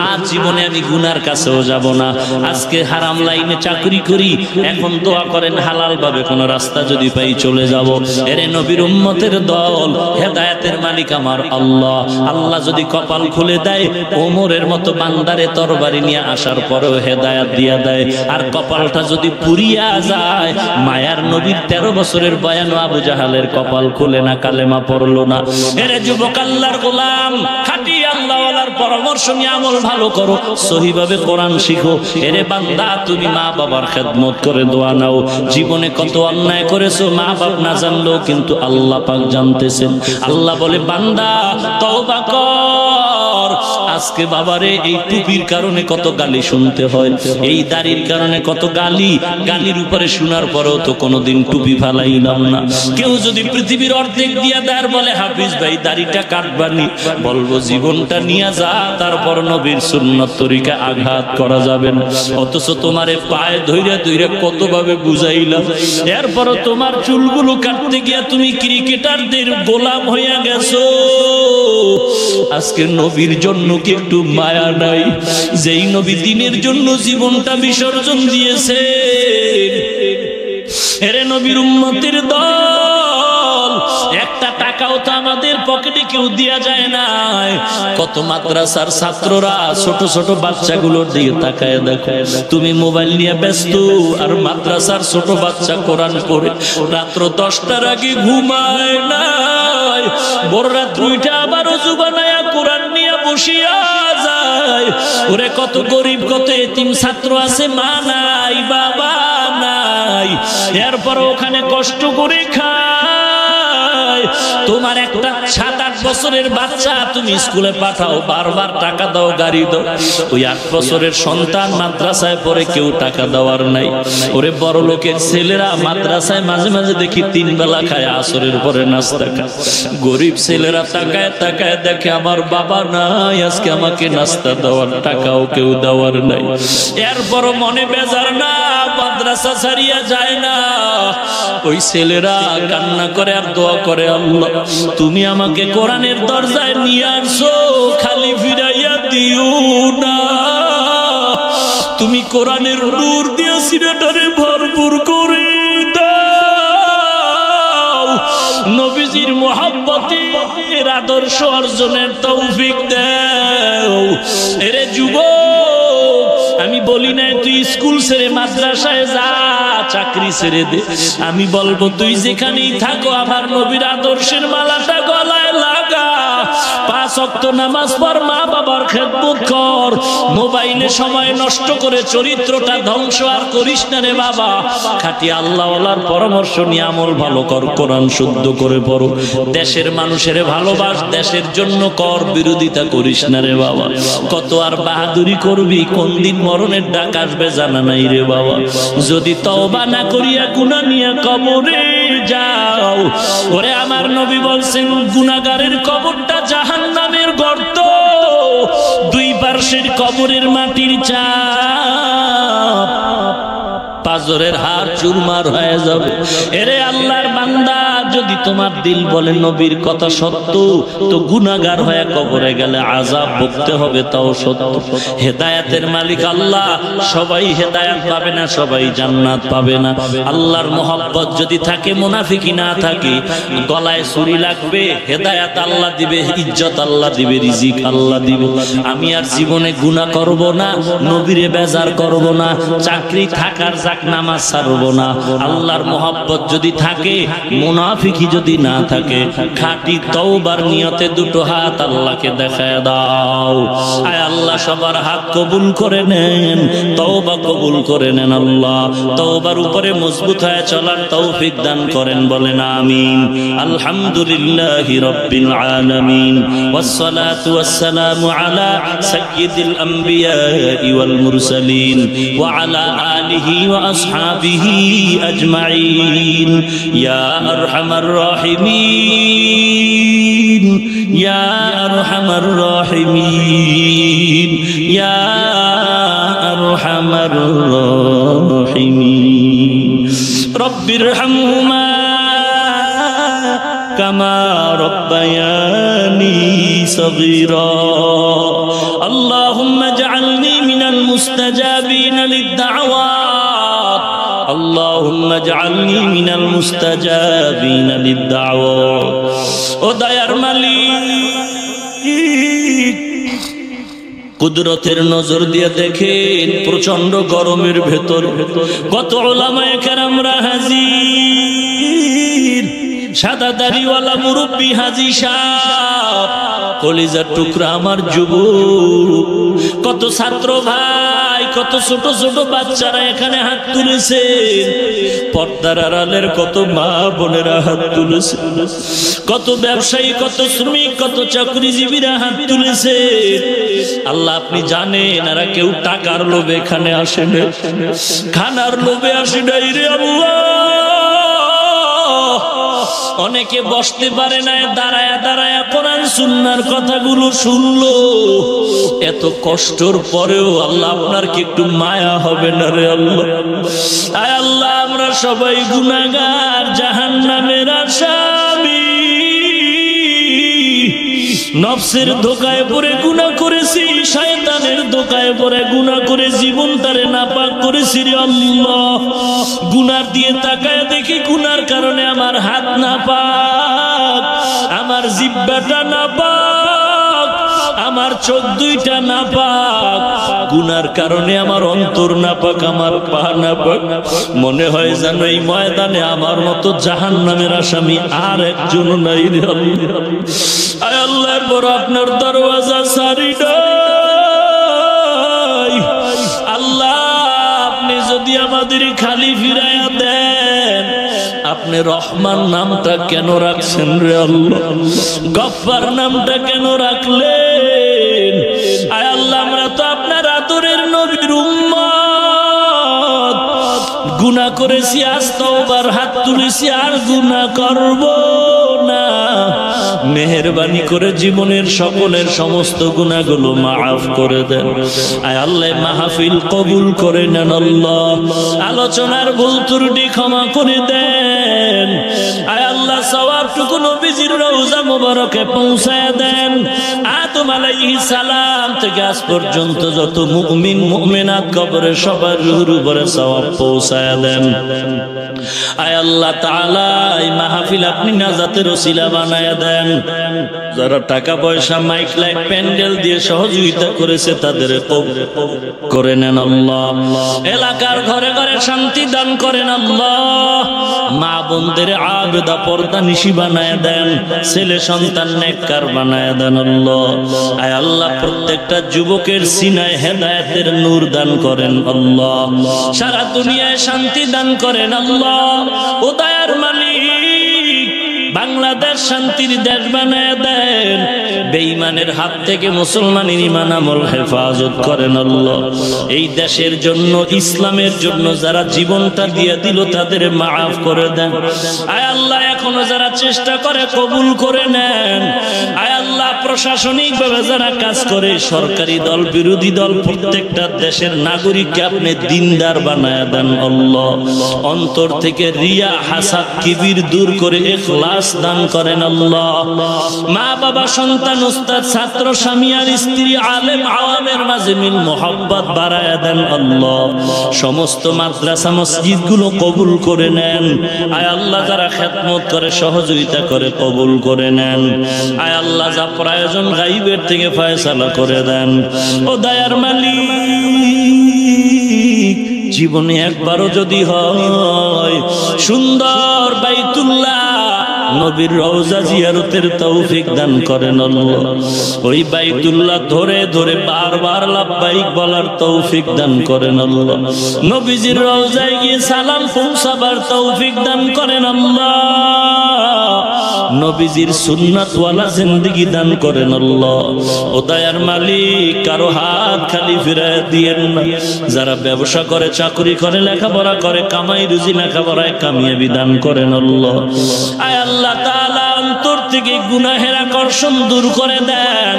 আজ জীবনে আমি গুনার কাছেও যাব না, আজকে হারাম লাইনে চাকরি করি, এখন দোয়া করেন হালাল ভাবে কোন রাস্তা যদি পাই চলে যাব। এরে নবীর উম্মতের দল, হেদায়েতের মালিক আমার আল্লাহ। আল্লাহ যদি কপাল খুলে দেয়, ওমরের মতো বান্দারে তরবারি নিয়ে আসার পরেও হেদায়েত দিয়া দেয়। আর কপালটা যদি পুরিয়া যায়, মায়ার নবীর 13 বছরের বয়ান আবু জাহালের কপাল খুলে না, কালেমা পড়লো না। এরে যুবক আল্লাহর গোলাম, খাঁটি আল্লাহওয়ালার পরামর্শ নিয়ে আমল ভালো করো, সহিভাবে কোরআন শিখো। এরে বান্দা, তুমি মা বাবার খেদমত করে দোয়া নাও। জীবনে কত অন্যায় করেছো, মা বাপ না জানলেও কিন্তু আল্লাহ পাক জানতেছেন। আল্লাহ বলে, বান্দা তওবা কর। আজকে বাবারে এই টুপির কারণে কত গালি শুনতে হয়, এই দাড়ির কারণে কত গালি, গালির উপরে শোনার পরেও তো কোনোদিন টুপি ফালাইলাম না। কেউ যদি পৃথিবীর অর্ধেক দিয়া দেয়, বলে হাফিজ ভাই দাড়িটা কাটবানি, বলবো জীবনটা নিয়ে যা, তারপর নবীর সুন্নাত তরিকা আঘাত করা যাবে না। অথচ তোমারে পায়ে ধইরা ধইরা কতভাবে বুঝাইলাম, এরপরও তোমার চুলগুলো কাটতে গিয়া তুমি ক্রিকেটারদের গোলাম হইয়া গেছো। আজকে নবীর জন্য কি একটু মায়া নাই? যেই নবী দিনের জন্য জীবনটা বিসর্জন দিয়েছে। এরে নবীর উম্মতের দল, একটা টাকাও তো আমাদের পকেটে কেউ দিয়া যায় না। কত মাদ্রাসার ছাত্ররা ছোট ছোট বাচ্চাগুলোর দিকে তাকায় দেখো, তুমি মোবাইল নিয়ে ব্যস্ত, আর মাদ্রাসার ছোট বাচ্চা কোরআন পড়ে রাত্র 10টার আগে ঘুমায় না, বড় রাত 2টা আবার ওযু বানায়া কোরআন নিয়ে বসিয়া যায়। ওরে কত গরিব, কত এতিম ছাত্র আছে, মা নাই, বাবা নাই, এরপর ওখানে কষ্ট করে খায়। তোমার একটা 7-8 বছরের বাচ্চা তুমি স্কুলে পাঠাও, বারবার টাকা দাও, গাড়ি দাও, ওই 8 বছরের সন্তান মাদ্রাসায় পড়ে, কেউ টাকা দেওয়ার নাই। ওরে বড় লোকের ছেলেরা মাদ্রাসায় মাঝে মাঝে দেখি 3 বেলা খায়, আসরের পরে নাস্তা খায়। গরিব ছেলেরা তাকায় তাকায় দেখে, আমার বাবা নাই, আজকে আমাকে নাস্তা দেওয়ার টাকাও কেউ দেওয়ার নাই। এরপরও মনে বেজার না, মাদ্রাসা ছাড়িয়া যায় না। ওই ছেলেরা কান্না করে আর দোয়া করে, আল্লাহ তুমি আমাকে কোরআনের দরজায় নিয়ে আসো, খালি ফিরাইয়া দিও না। তুমি কোরআনের নূর দিয়ে সিনাটারে ভরপুর করে দাও। নবীজির মুহাব্বতের আদর্শ অর্জনের তৌফিক দাও। এরে যুবক, আমি বলি না তুই স্কুল ছেড়ে মাদ্রাসায় যা, চাকরি ছেড়ে দে। আমি বলবো তুই যেখানেই থাকো, আমার নবীর আদর্শের মালাটা গলায় লাগা, 5 ওয়াক্ত নামাজ পড়, মা বাবার খেদমত কর। মোবাইলে সময় নষ্ট করে চরিত্রটা ধ্বংস আর করিস না রে বাবা। খাঁটি আল্লাহওয়ালার পরামর্শ নিয়ে আমল ভালো কর, কোরআন শুদ্ধ করে পড়ো। দেশের মানুষের ভালোবাস, দেশের জন্য কর, বিরোধিতা করিস না রে বাবা। কত আর বাহাদুরি করবি, কোন দিন মরণের ডাক আসবে জানা নাই রে বাবা। যদি তওবা না করিয়া গুনাহ নিয়ে কবরে যাও, ওরে আমার নবী বলছেন, গুনাহগারের কবরটা জাহান্নামের গর্ত, 2 পার্শ্বের কবরের মাটির চাপ, পাজরের হাড় চুরমার হয়ে যাবে। এরে আল্লাহর বান্দা, যদি তোমার দিল বলে নবীর কথা সত্য, তো গুনাহগার হয়ে কবরে গেলে আযাব ভুগতে হবে, তাও সত্য। হেদায়েতের মালিক আল্লাহ, সবাই হেদায়েত পাবে না, সবাই জান্নাত পাবে না। আল্লাহর মহব্বত যদি থাকে, মুনাফিকি না থাকে, গলায় ছুরি লাগবে, হেদায়েত আল্লাহ দিবে, ইজ্জত আল্লাহ দিবে, রিজিক আল্লাহ দিবে। আমি আর জীবনে গুনাহ করব না, নবীরে বেজার করব না, চাকরি থাকার যাক, নামাজ ছাড়ব না। আল্লাহর মহব্বত যদি থাকে, মুনাফিক মুনাফিকি যদি না থাকে, খাঁটি তওবার নিয়তে দুটো হাত আল্লাহকে দেখায় দাও। আয় আল্লাহ সবার হাত কবুল করে নেন, তওবা কবুল করে নেন। আল্লাহ তওবার উপরে মজবুত হয়ে চলার তৌফিক দান করেন, বলেন আমিন। আলহামদুলিল্লাহি রাব্বিল আলামিন, ওয়াসসালাতু ওয়াসসালামু আলা সাইয়্যিদিল আমবিয়া ওয়াল মুরসালিন ওয়া আলা আলিহি ওয়া আসহাবিহি আজমাইন। ইয়া আরহামার রাহিমিন, ইয়া আরহামার রাহিমিন, ইয়া আরহামার রাহিমিন। রব্বিরহামহুমা কামা রব্বায়ানি সগীরা। আল্লাহুম্মা জাআলনি মিনাল মুস্তাজাবিনা লিদ-দাওয়াত। আল্লাহুম্মা জাআলনি মিনাল মুস্তাজাবিনা লিদ-দাওয়াত। ও দয়ার মালিক, কুদরতের নজর দিয়ে দেখেন প্রচন্ড গরমের ভেতর কত উলামায়ে কেরামরা হাজির। সাদা দাড়িওয়ালা মুরব্বী হাজী সাহেব, কলিজার টুকরা আমার যুবক, কত ছাত্র ভাই, কত ছোট ছোট বাচ্চারা এখানে হাত তুলেছে। পর্দার আড়ালের কত মা বোনেরা হাত তুলেছে, কত ব্যবসায়ী, কত শ্রমিক, কত চাকরিজীবীরা হাত তুলেছে। আল্লাহ আপনি জানেন এরা কেউ টাকার লোভে এখানে আসে না, খানার লোভে আসে নাই রে আল্লাহ। অনেকে বসতে পারে না, দাঁড়ায়া দাঁড়ায়া কোরআন সুন্নাহর কথাগুলো শুনলো। এত কষ্টর পরেও আল্লাহ আপনার কি একটু মায়া হবে না রে আল্লাহ? আয় আল্লাহ আমরা সবাই গুনাহগার, জাহান্নামের আসামি। নফসের ধোকায় পড়ে গুনাহ করেছি, শয়তানের ধোকায় পড়ে গুনাহ করে জীবনটারে নাপাক করেছি রে আল্লাহ। গুনার দিয়ে তাকায় দেখি গুনার কারণে আমার হাত নাপাক, আমার জিহ্বাটা নাপাক, আমার চোখ দুইটা নাপাক। গুনার কারণে আমার অন্তর নাপাক, আমার পা নাপাক। মনে হয় যেন এই ময়দানে আমার মতো জাহান্নামের আসামি আর একজন নাই রে আল্লাহ। আয় আল্লাহর বড় আপনার দরওয়াজা সারি নাই। আল্লাহ আপনি যদি আমাদের খালি ফিরাইয়া দেন, আপনি রহমান নামটা কেন রাখছেন রে আল্লাহ? গফফার নামটা কেন রাখলেন? আয় আল্লাহ আমরা তো আপনার আদরের নবীর উম্মত, গুনাহ করেছি, আজ তওবার হাত তুলেছি, আর গুনাহ করব না। মেহেরবানি করে জীবনের সকলের সমস্ত গুনাহগুলো মাফ করে দেন। আয় আল্লাহ মাহফিল কবুল করে নেন আল্লাহ, আলোচনার ভুল ত্রুটি ক্ষমা করে দেন। আয় আল্লাহ সওয়াবটুকু নবীজির রওজা মুবারকে পৌঁছায় দেন। আদম আলাইহিস সালাম থেকে আজ পর্যন্ত যত মুমিন মুমিনাত কবরে সবার রুহুর উপরে সওয়াব পৌঁছায় দেন। আয় আল্লাহ তাআলা এই মাহফিল আপনি নাজাতের ওসিলা বানায়া দেন। যারা টাকা পয়সা, মাইক লাইট, প্যান্ডেল দিয়ে সহযোগিতা করেছে তাদের কবুল করে নেন আল্লাহ। এলাকার ঘরে ঘরে শান্তি দান করেন আল্লাহ। মা বোনদের আবেদা পর্দা নিশি বানায় দেন, ছেলে সন্তান নেককার বানায় দেন আল্লাহ। আয় আল্লাহ প্রত্যেকটা যুবকের সিনায় হেদায়েতের নূর দান করেন আল্লাহ। সারা দুনিয়ায় শান্তি দান করেন আল্লাহ। ও দয়ার মালিক, বাংলাদেশ শান্তির দেশ বানায় দেন। বেঈমানের হাত থেকে মুসলমানের ঈমান আমল হেফাজত করেন আল্লাহ। এই দেশের জন্য, ইসলামের জন্য যারা জীবনটা দিয়ে দিল তাদের মাফ করে দেন। আয় আল্লাহ এখনো যারা চেষ্টা করে কবুল করে নেন। আয় আল্লাহ প্রশাসনিক ভাবে যারা কাজ করে, সরকারি দল, বিরোধী দল, প্রত্যেকটা দেশের নাগরিককে আপনি দিনদার বানায় দেন আল্লাহ। অন্তর থেকে রিয়া, হাসাদ, কিবির দূর করে ইখলাস দান করেন আল্লাহ। মা বাবা, সন্তান, উস্তাদ, ছাত্র, স্বামী আর স্ত্রী, আলেম আওয়ামের মাঝে মিল মোহাব্বত বাড়ায় দেন আল্লাহ। সমস্ত মাদ্রাসা মসজিদ গুলো কবুল করে নেন। আয় আল্লাহ যারা খেদমত করে, সহযোগিতা করে, কবুল করে নেন। আয় আল্লাহ যা প্রয়োজন গাইবের থেকে ফয়সালা করে দেন। ও দয়ার মালিক, জীবনে একবারও যদি হয় সুন্দর বাইতুল্লাহ নবীর রওজা জিয়ারতের তৌফিক দান করেন আল্লাহ। ওই বাইতুল্লাহ ধরে ধরে বারবার লাব্বাইক বলার তৌফিক দান করেন আল্লাহ। নবীজির রওজায় গিয়ে সালাম পৌঁছাবার তৌফিক দান করেন আল্লাহ। নবীজির সুন্নাত ওয়ালা জিন্দেগি দান করেন আল্লাহ। ও দয়ার মালিক, কারো হাত খালি ফিরায় দিয়েন না। যারা ব্যবসা করে, চাকরি করে, লেখাপড়া করে, কামাই রুজি লেখাপড়ায় কামিয়াবি দান করেন আল্লাহ। আয় আল্লাহ তাআলা, অন্তর থেকে গুনাহের আকর্ষণ দূর করে দেন।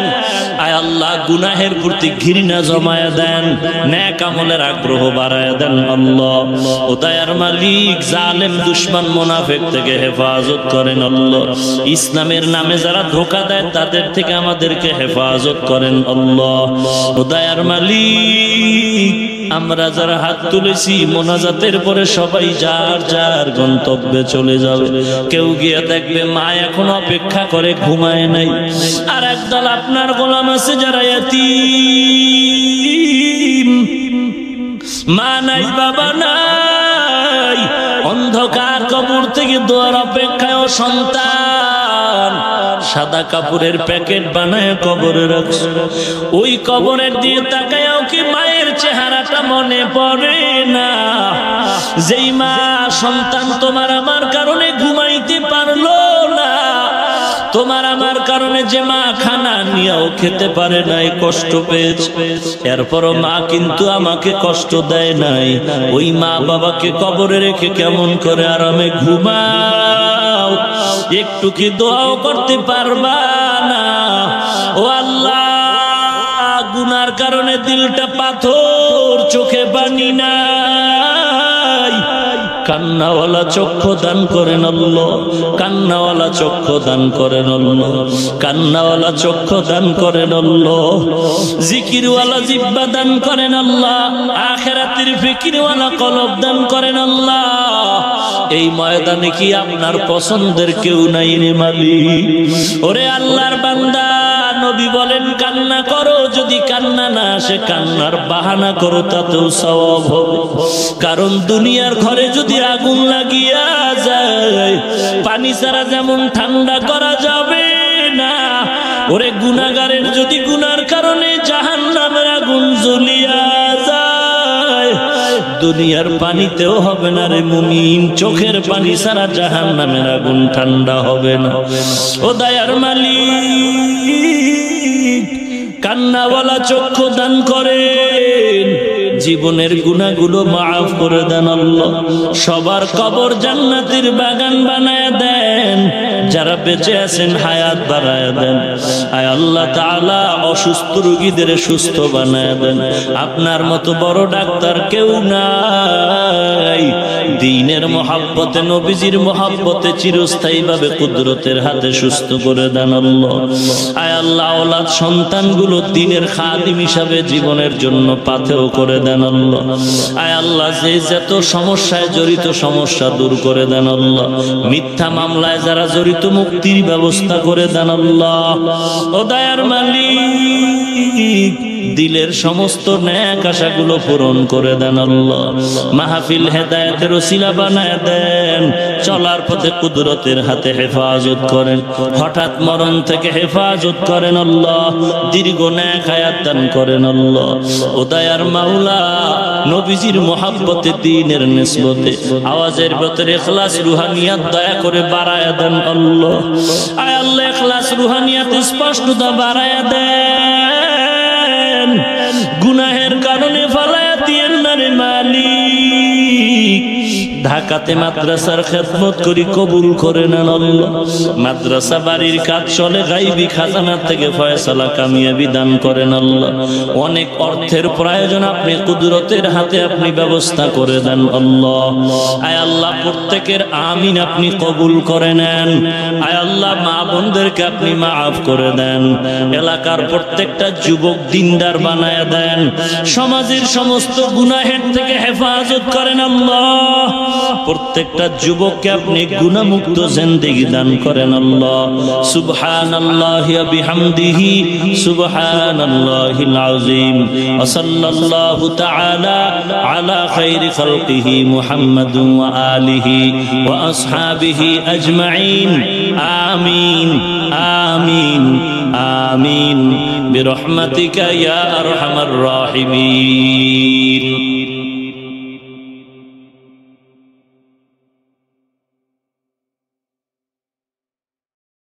আয় আল্লাহ, গুনাহের প্রতি ঘৃণা জমায়া দেন, নেক আমলের আগ্রহ বাড়ায়া দেন আল্লাহ। ও দয়ার মালিক, জালেম দুশমন মুনাফিক থেকে হেফাজত করেন আল্লাহ। ইসলামের নামে যারা ধোঁকা দেয় তাদের থেকে আমাদেরকে হেফাজত করেন আল্লাহ। ও দয়ার মালিক, আমরা যারা হাত তুলেছি মোনাজাতের পরে সবাই যার যার গন্তব্যে চলে যাবে। কেউ গিয়ে দেখবে মা এখন অপেক্ষা করে, ঘুমায় নাই। আর একদল আপনার গোলাম আছে যারা ইয়াতীম, মা নাই, বাবা নাই, অন্ধকার কবর থেকে দোয়ার অপেক্ষায় ও সন্তান সাদা কাপড়ের প্যাকেট বানায় কবরে রাখছে। ওই কবরের দিয়ে তাকায়াও কি মায়ের চেহারাটা মনে পড়ে না? যেই মা সন্তান তোমার আমার কারণে ঘুমাইতে পারলো না, তোমার আমার কারণে যে মা খানা নিয়েও খেতে পারে নাই, কষ্ট পেয়েছে, এরপরও মা কিন্তু আমাকে কষ্ট দেয় নাই। ওই মা বাবাকে কবরে রেখে কেমন করে আরামে ঘুমাও? একটু কি দোয়াও করতে পারবা না? ও আল্লাহ, গুনার কারণে দিলটা পাথর, চোখে পানি নাই, কান্নাওয়ালা চক্ষু দান করেন আল্লাহ। কান্নাওয়ালা চক্ষু দান করেন আল্লাহ। কান্নাওয়ালা চক্ষু দান করেন আল্লাহ। জিকিরওয়ালা জিহ্বা দান করেন আল্লাহ। আখিরাতের ফিকিরওয়ালা কলব দান করেন আল্লাহ। এই ময়দানে কি আপনার পছন্দের কেউ নাই রে মালিক? ওরে আল্লাহর বান্দা, নবী বলেন কান্না করো, যদি কান্না না আসে কান্নার বাহানা করো, তাতেও সওয়াব হবে। কারণ দুনিয়ার ঘরে যদি আগুন লাগিয়া যায়, পানি ছাড়া যেমন ঠান্ডা করা যাবে না, ওরে গুনাহগারের যদি গুনার কারণে জাহান্নামের আগুন জ্বলিয়া যায়, দুনিয়ার পানিতেও হবে না রে মুমিন। চোখের পানি ছাড়া জাহান্নামের আগুন ঠান্ডা হবে না। ও দয়ার মালিক, কান্নাওয়ালা চক্ষু দান করেন, জীবনের গুনাহগুলো মাফ করে দেন আল্লাহ। সবার কবর জান্নাতের বাগান বানায় দেন, যারা বেঁচে আছেন হায়াত বাড়ায় দেন। আয় আল্লাহ তাআলা, অসুস্থ রোগীদের সুস্থ বানায় দেন। আপনার মতো বড় ডাক্তার কেউ নাই। দ্বীনের মহব্বতে, নবীজির মহব্বতে চিরস্থায়ীভাবে কুদরতের হাতে সুস্থ করে দেন আল্লাহ। আয় আল্লাহ, আওলাদ সন্তানগুলো দ্বীনের খাদিম হিসাবে জীবনের জন্য পাথেয় করে দেন আল্লাহ। আয় আল্লাহ, যে যত সমস্যায় জড়িত সমস্যা দূর করে দেন আল্লাহ। মিথ্যা মামলায় যারা জড়িত মুক্তির ব্যবস্থা করে দেন আল্লাহ। ও দয়ার মালিক, দিলের সমস্ত নেক আশাগুলো পূরণ করে দেন আল্লাহ। মাহফিল হেদায়েতের ওসিলা বানায় দেন। চলার পথে কুদরতের হাতে হেফাজত করেন। হঠাৎ মরণ থেকে হেফাজত করেন আল্লাহ। দীর্ঘ নেক হায়াত দান করেন আল্লাহ। ও দয়ার মাওলা, নবীজির মুহাব্বতে, দ্বীনের নিসবতে আওয়াজের ভিতরে ইখলাস রুহানিয়াত দয়া করে বাড়ায়া দেন আল্লাহ। আয় আল্লাহ, ইখলাস রুহানিয়াত স্পষ্টতা বাড়ায়া দেন। গুনাহের কারণে ফালায়া দিয়েন না রে মালিক। ঢাকাতে মাদ্রাসার খেদমত করি, কবুল করে নেন আল্লাহ। মাদ্রাসা বাড়ির কাজ চলে, গাইবি খাজানা থেকে ফয়সালা কামিয়াবি দান করেন আল্লাহ। অনেক অর্থের প্রয়োজন, আপনি কুদরতের হাতে আপনি ব্যবস্থা করে দেন আল্লাহ। আয় আল্লাহ, প্রত্যেকের আমিন আপনি কবুল করে নেন। আয় আল্লাহ, মা বোনদেরকে আপনি মাফ করে দেন। এলাকার প্রত্যেকটা যুবক দিনদার বানায় দেন। সমাজের সমস্ত গুনাহের থেকে হেফাজত করেন আল্লাহ। প্রত্যেকটা যুবককে আপনি গুনাহমুক্ত জিন্দেগি দান করেন আল্লাহ। সুবহানাল্লাহি ওয়া বিহামদিহি সুবহানাল্লাহিল আযীম। ওয়া সাল্লাল্লাহু তাআলা আলা খাইরি খালকিহি মুহাম্মাদিন ওয়া আলিহি ওয়া আসহাবিহি আজমাইন। আমিন আমিন আমিন বিরহমাতিকা ইয়া আরহামার রাহিমিন।